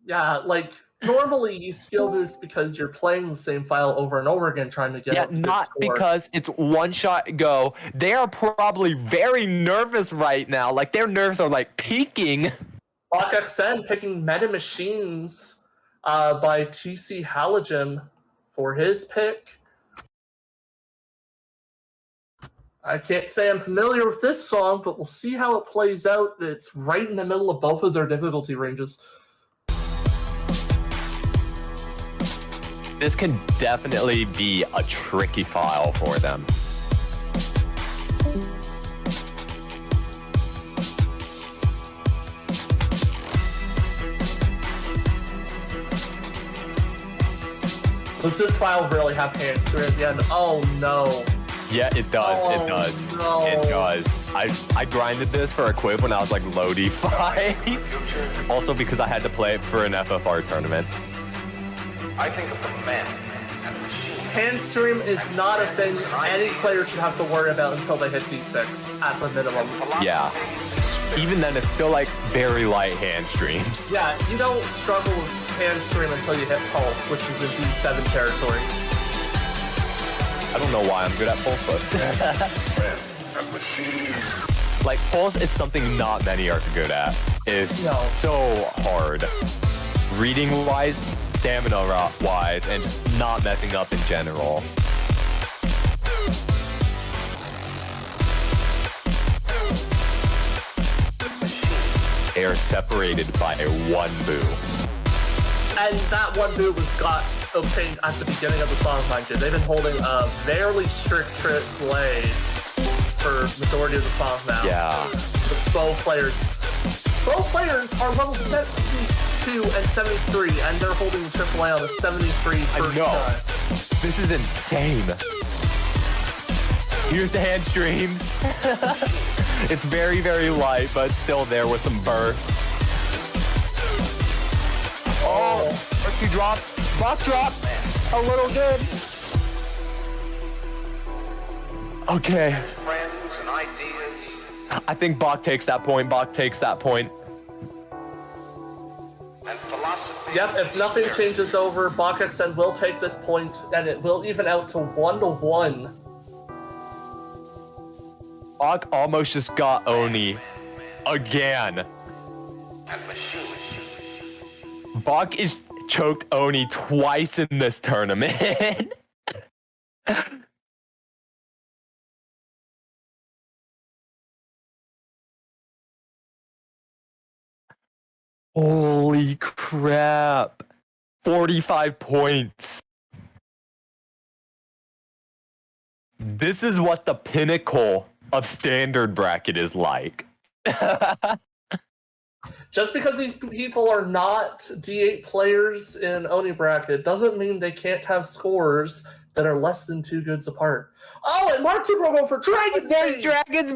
Yeah, like normally you skill boost because you're playing the same file over and over again trying to get a good not score. because it's one shot go. They are probably very nervous right now. Like their nerves are like peaking. Bach XN picking Meta Machines by TC Halogen for his pick. I can't say I'm familiar with this song, but we'll see how it plays out. It's right in the middle of both of their difficulty ranges. This can definitely be a tricky file for them. Does this file really have hands through at the end? Oh no. Yeah, it does. Oh, it does. no. It does. I grinded this for a Quiv when I was like low D5. Also because I had to play it for an FFR tournament. I think of the man and the machine. Hand stream is not a thing any player should have to worry about until they hit D6 at the minimum. Yeah. Even then, it's still like very light hand streams. Yeah, you don't struggle with hand stream until you hit Pulse, which is in D7 territory. I don't know why I'm good at Pulse, but like Pulse is something not many are good at. It's so hard, reading wise, stamina wise, and just not messing up in general. They are separated by one boo. And that one boo was obtained at the beginning of the song, mind you. They've been holding a fairly strict delay for majority of the song now. Yeah. With both players are level 72 and 73, and they're holding the AAA on a 73 first time. This is insane. Here's the hand streams. It's very, very light, but still there with some bursts. Oh, first two drops. Rock drop. A little good. Okay. Friends and ideas I think Bach takes that point. Bach takes that point. and philosophy. Yep, if nothing changes over, Bach XN will take this point, and it will even out to 1-1. Bach almost just got Oni again. And machine. Bach is choked Oni twice in this tournament. Holy crap. 45 points. This is what the pinnacle of standard bracket is like. Just because these people are not D8 players in Oni bracket doesn't mean they can't have scores that are less than 2 goods apart. Oh, and Mark Super go for Dragon's There's Bane! Dragon's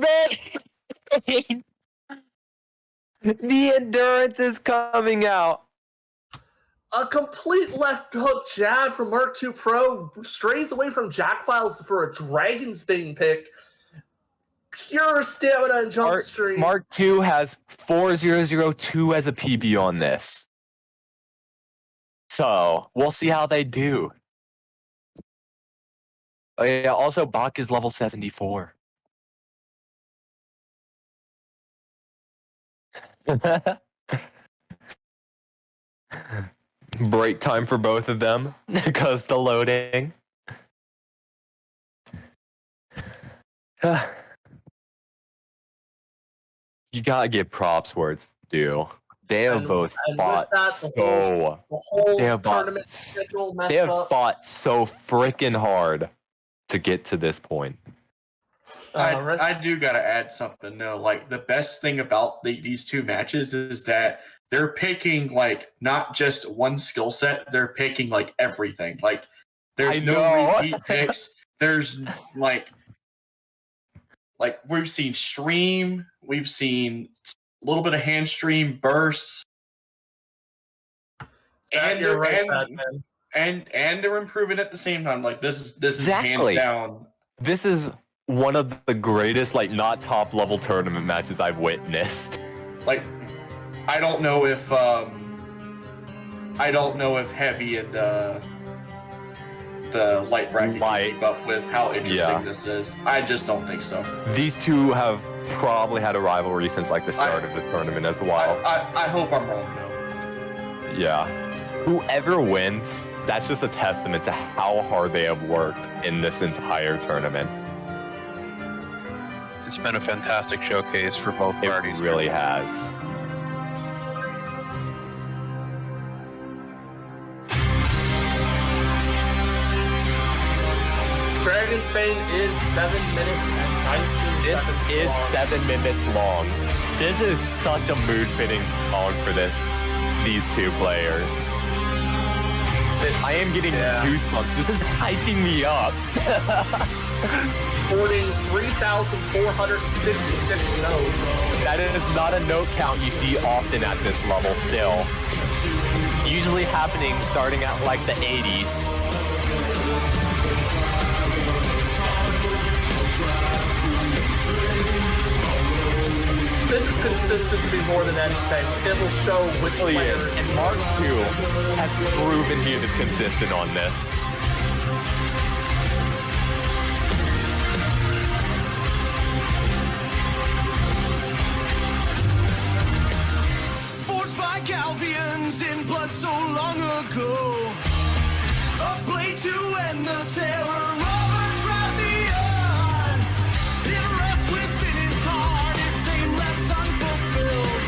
Bane! The endurance is coming out. A complete left hook jab from Mark II Pro strays away from Jack Files for a Dragon's Bane pick. Pure stamina and jump stream. Mark II has 4002 as a PB on this. So, we'll see how they do. Oh yeah, also Bach is level 74. Break time for both of them because the loading. You gotta give props where it's due. They have both fought the whole tournament schedule messed they have up. fought so freaking hard to get to this point. I do gotta add something though. Like the best thing about these two matches is that they're picking like not just one skill set, they're picking like everything. Like there's I no know. repeat picks. There's like we've seen stream, we've seen a little bit of hand stream bursts. Zach, And you're right, and, Batman. and they're improving at the same time. Like this is Exactly. hands down. This is one of the greatest, like, not top level tournament matches I've witnessed. Like I don't know if Heavy and the light bracket can keep up with how interesting this is. I just don't think so. These two have probably had a rivalry since like the start of the tournament as well. I hope I'm wrong though. Yeah. Whoever wins, that's just a testament to how hard they have worked in this entire tournament. It's been a fantastic showcase for both parties. It really has. Dragon's Bane is 7 minutes and 19 This seconds is long. 7 minutes long. This is such a mood-fitting song for these two players. I am getting goosebumps. This is hyping me up. Sporting 3,466 notes. That is not a note count you see often at this level still. Usually happening starting at like the 80s. This is consistency more than anything. It will show which Really player is. And Mark II has proven he is consistent on this. Forged by Calvians in blood so long ago. A blade to end the terror of a Travian. It rests within his heart, its aim left unfulfilled.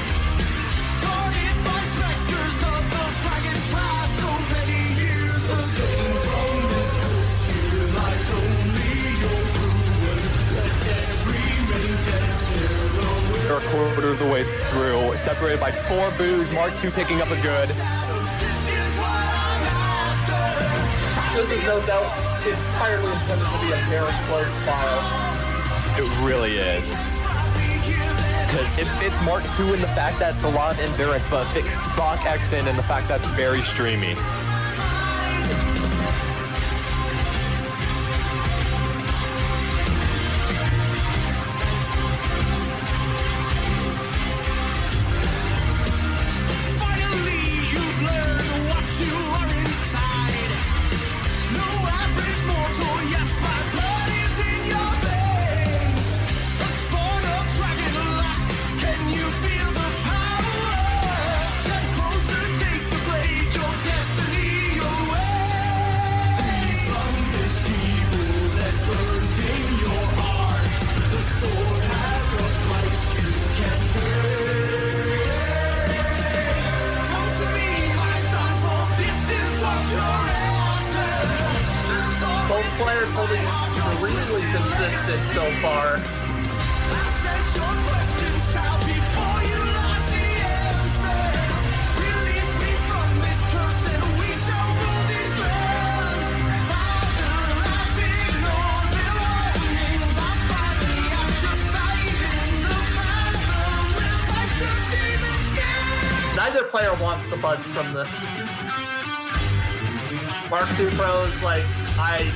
Guarded by specters of the dragon tribe, so many years of pain from this crypt. Here lies only your ruin. Let dead remain dead, tear away. They're a quarter of the way through, separated by 4 boos. Mark II picking up a good. This is no doubt entirely intended to be a very close file. It really is. Because it fits Mark II in the fact that it's a lot of endurance, but it fits Bach XN in the fact that it's very streamy. Finally, you've learned what you are inside. No average mortal, yes, my blood is in your veins. A spawn of dragon lust, can you feel the power? Step closer, take the blade, your destiny away. Free from this evil that burns in your heart. The sword has a price you can pay. Come to me, my son, for this is what you're after. The sword Both players holding extremely consistent so far. answers your questions, child, before you launch the answers. Release me from this curse and we shall rule these lands. Father, I've ignored their warnings. I'm finally at your side in the fathom. It's like the demon's game. Neither player wants to budge from this. Mark II Pro is like, I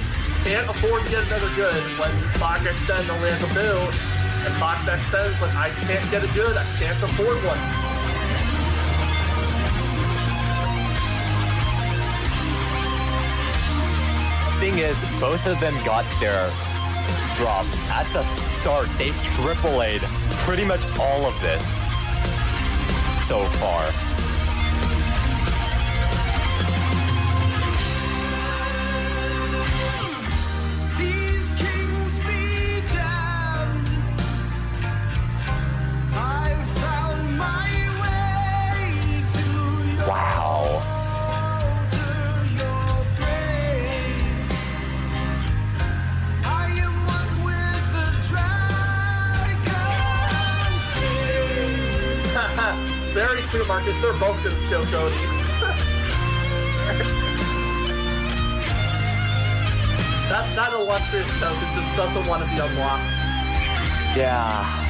can't afford to get another good when Bach XN only has a boo, and Bach XN is like, I can't get a good, I can't afford one. Thing is, both of them got their drops at the start. They've AAA'd pretty much all of this so far. These kings be damned. I've found my way to your Wow. altar, your grave. I am one with the dragon's blade. Very true, Mark Marcus. They're both going to choke Oni. that illustrious token just doesn't want to be unlocked. Yeah.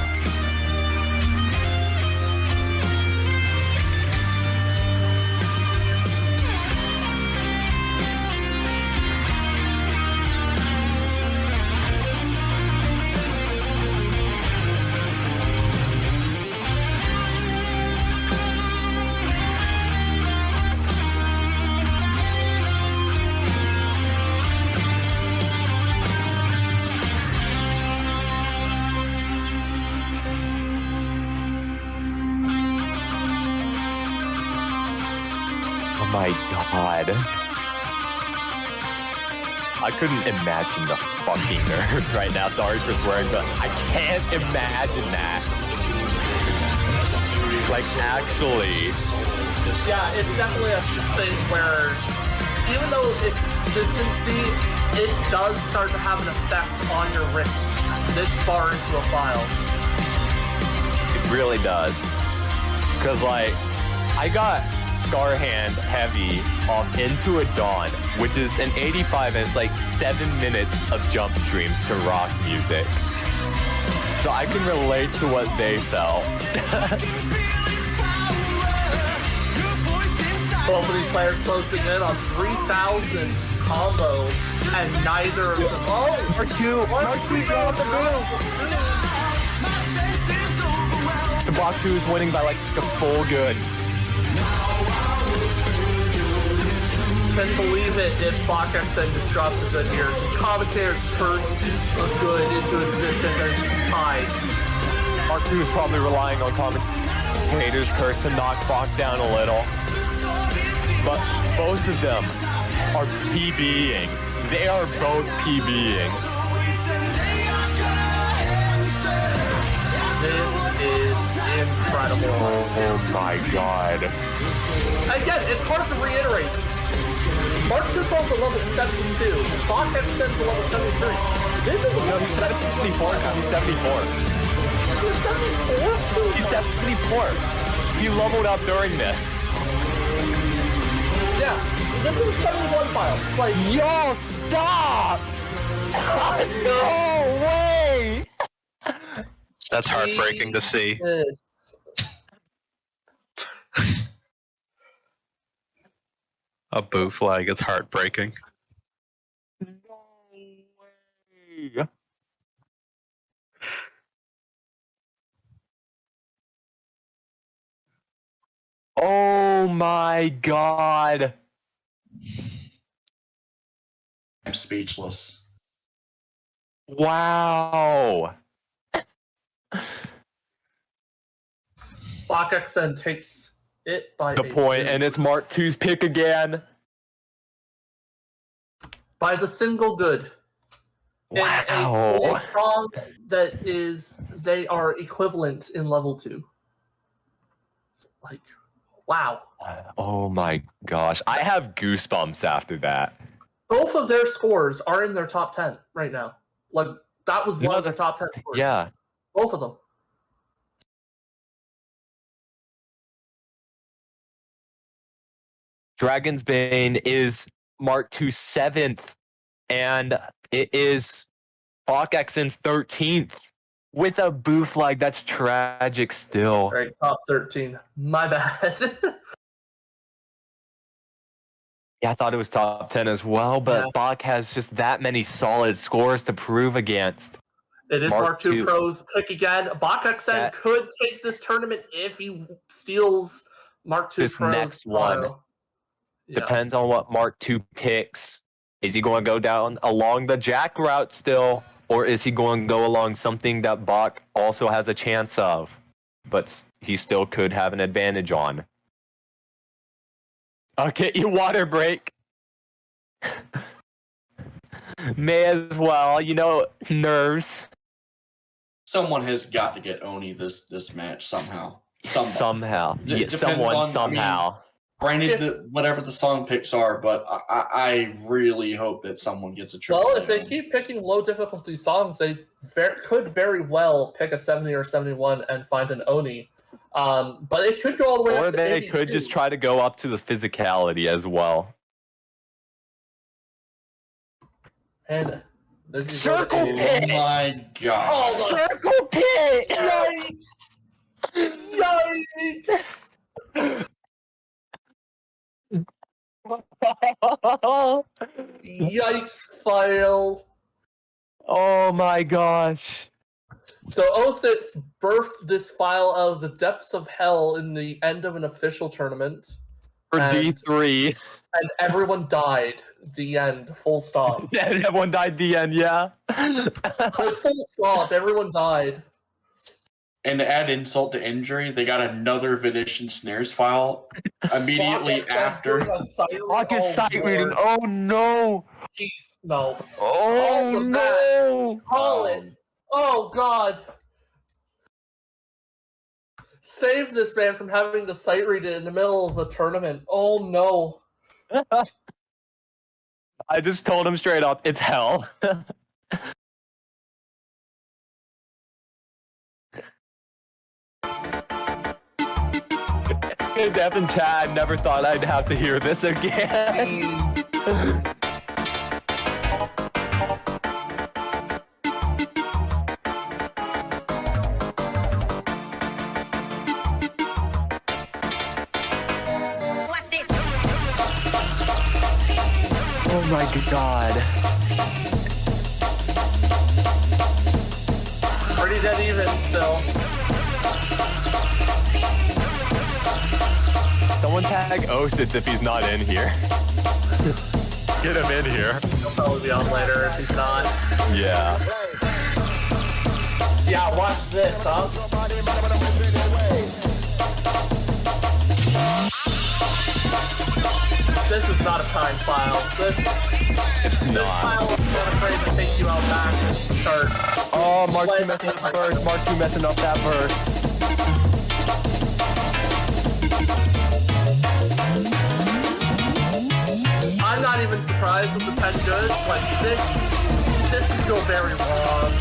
Oh my god. I couldn't imagine the fucking nerves right now. Sorry for swearing, but I can't imagine that. Like, actually. Yeah, it's definitely a thing where, even though it's consistency, it does start to have an effect on your wrist this far into a file. It really does. Because, like, I got Scar Hand heavy into a Dawn, which is an 85, and it's like 7 minutes of jump streams to rock music. So I can relate to what they felt. Both of these players closing in on 3,000 combo, and neither of them. Oh, R2 got the move. Sabak 2 is winning by like a full good. Couldn't believe it if BachXN just drops a good here. Commentators cursed a good into existence and tied. R2 is probably relying on commentators' curse to knock Bach down a little. But both of them are PBing. They are both PBing. This is incredible. Oh my god. Again, it's hard to reiterate. Mark 2 Pro's a level 72. BachXN's a level 73. This is a level 74 now. He's 74. He's 74? He's 74. He leveled up during this. Yeah, this is a 71 file. Like, yo, stop! No way! That's heartbreaking to see. Jesus. A boo flag is heartbreaking. No way! Oh my god! I'm speechless. Wow! BachXN takes it by The point, and it's Mark 2's pick again. by the single good. Wow. In a strong that is, they are equivalent in level 2. Like, wow. Oh my gosh. I have goosebumps after that. Both of their scores are in their top 10 right now. Like, that was one of their top 10 scores. Yeah. Both of them. Dragon's Bane is Mark 2's 7th, and it is BachXN's 13th with a boo flag. That's tragic still. Right, top 13. My bad. Yeah, I thought it was top 10 as well, but Yeah. Bach has just that many solid scores to prove against. It is Mark Mark 2 II. Pro's pick again. BachXN could take this tournament if he steals Mark 2 This Pro's next one. file. Yeah. Depends on what Mark 2 picks. Is he going to go down along the Jack route still, or is he going to go along something that Bach also has a chance of, but he still could have an advantage on? Okay, you water break. May as well, you know, nerves. Someone has got to get Oni this match somehow. Somehow. It Yeah, depends someone on- I mean, somehow. Granted, whatever the song picks are, but I really hope that someone gets a triple. Well, if they keep picking low difficulty songs, they could very well pick a 70 or 71 and find an Oni. But it could go all the way Or up to they 82. could just try to go up to the physicality as well. And then you go to Circle 80. pit! Oh my god. Circle pit! Yikes! Yikes! Yikes, file. Oh my gosh. So 06 birthed this file out of the depths of hell in the end of an official tournament. For And- D3. And everyone died. The end. Full stop. Yeah, everyone died at the end, yeah. Full stop. Everyone died. And to add insult to injury, they got another Venetian snares file immediately after. August sight reading. Oh no. Jeez, no. Oh the no. Call it. Oh god. Save this man from having to sight read it in the middle of a tournament. Oh no. I just told him straight up, it's hell. Dev and Chad never thought I'd have to hear this again. Watch this. Oh my god. Pretty dead even still. Someone tag Osits if he's not in here. Get him in here. He'll probably be on later if he's not. Yeah. Yeah, watch this, huh? This is not a time file. It's This not. file is not afraid to take you out back and start. Oh, Mark, you messing up first. Mark, you messing up that verse. I'm not even surprised with the 10 goods. Like, this could go very wrong.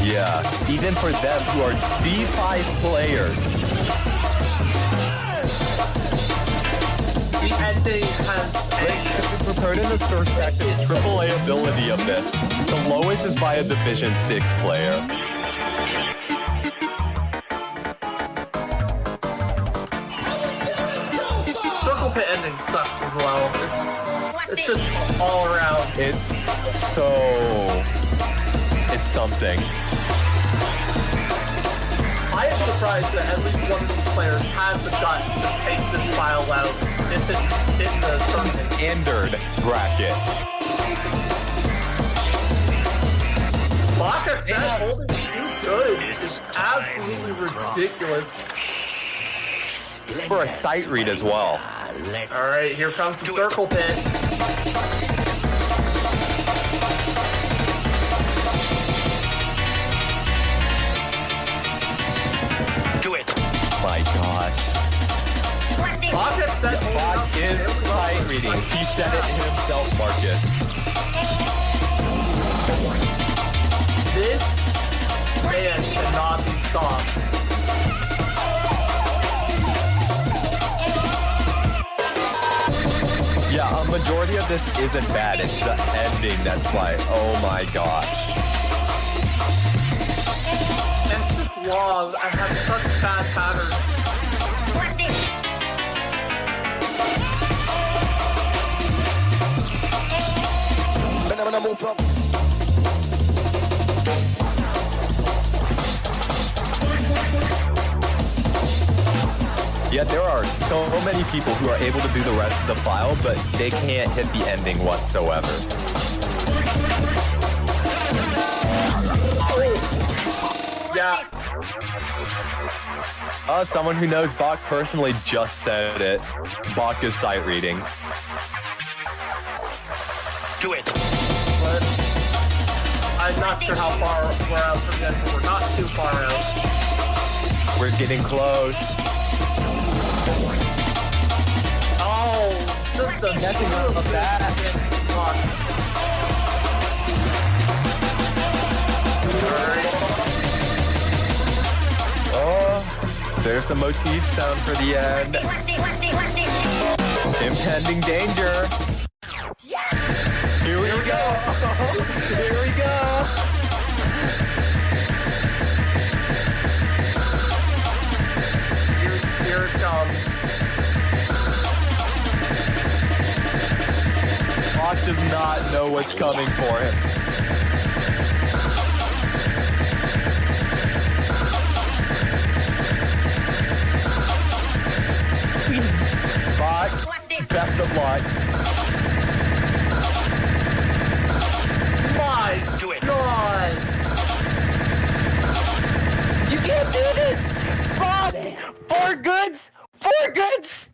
Yeah. Even for them who are D5 players. The ending has If we put in this perspective, AAA ability of this, the lowest is by a Division 6 player. Circle Pit ending sucks as well. It's just all around. It's something. I am surprised that at least one of these players has the guts to take this file out if it's in the tournament. Standard bracket. Baka said holding 2 goods is absolutely ridiculous. For a sight read as well. Alright, here comes the Circle Pit. Do it. My gosh. Baka said Bot is sight reading. He said it himself, Marcus. this man cannot be stopped. Yeah, a majority of this isn't bad. It's the ending that's like, oh my gosh. It's just long. I have such bad patterns. Yeah, there are so many people who are able to do the rest of the file, but they can't hit the ending whatsoever. Yeah. Someone who knows Bach personally just said it. Bach is sight reading. Do it. But I'm not sure how far we're out from this, but we're not too far out. We're getting close. Oh, just a Messing up of that. Alright. Oh, There's the motif sound for the end. Impending danger. Here we go. Here we go. Here it comes. Bach does not know what's coming for him. Bach, best of luck. My God! You can't do this! Bach! Four goods! Four goods!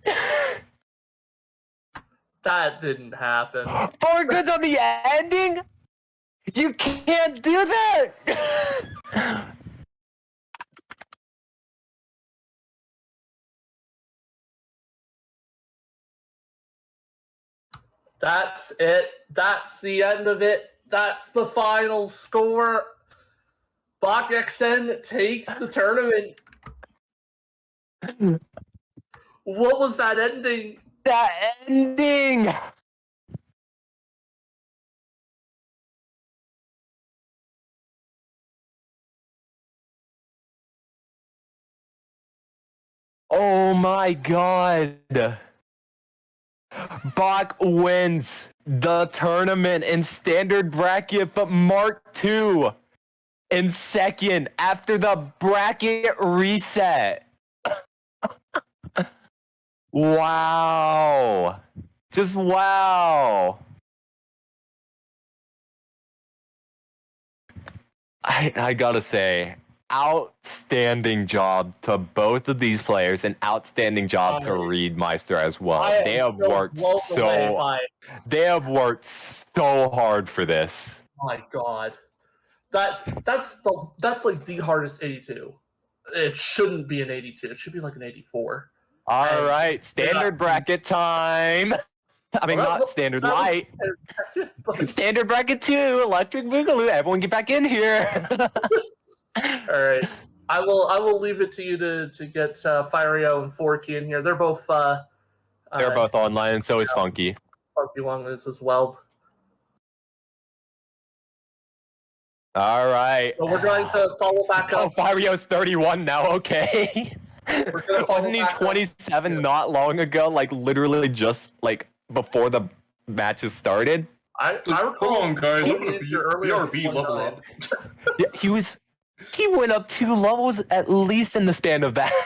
That didn't happen. Four goods on the ending? You can't do that! That's it. That's the end of it. That's the final score. Bach XN takes the tournament. What was that ending? That ending! Oh my God! Bach wins the tournament in standard bracket, but Mark II in second after the bracket reset. Wow. Just wow. I gotta say, outstanding job to both of these players, and outstanding job to Reed Meister as well. They have worked so hard for this. My God, that's like the hardest 82. It shouldn't be an 82. It should be like an 84. All right, standard bracket time. I mean, not standard light. Standard bracket 2, Electric Boogaloo. Everyone get back in here. All right, I will leave it to you to get Fireo and Forky in here. They're both both online, and so is Funky. Funky Wong is as well. All right. So we're going to follow back Oh, up. Fireo's 31 now. Okay. Wasn't he 27 not long ago? Like literally just like before the matches started. I Come on, guys. I'm gonna earlier BRB level up. Yeah, he went up 2 levels at least in the span of that.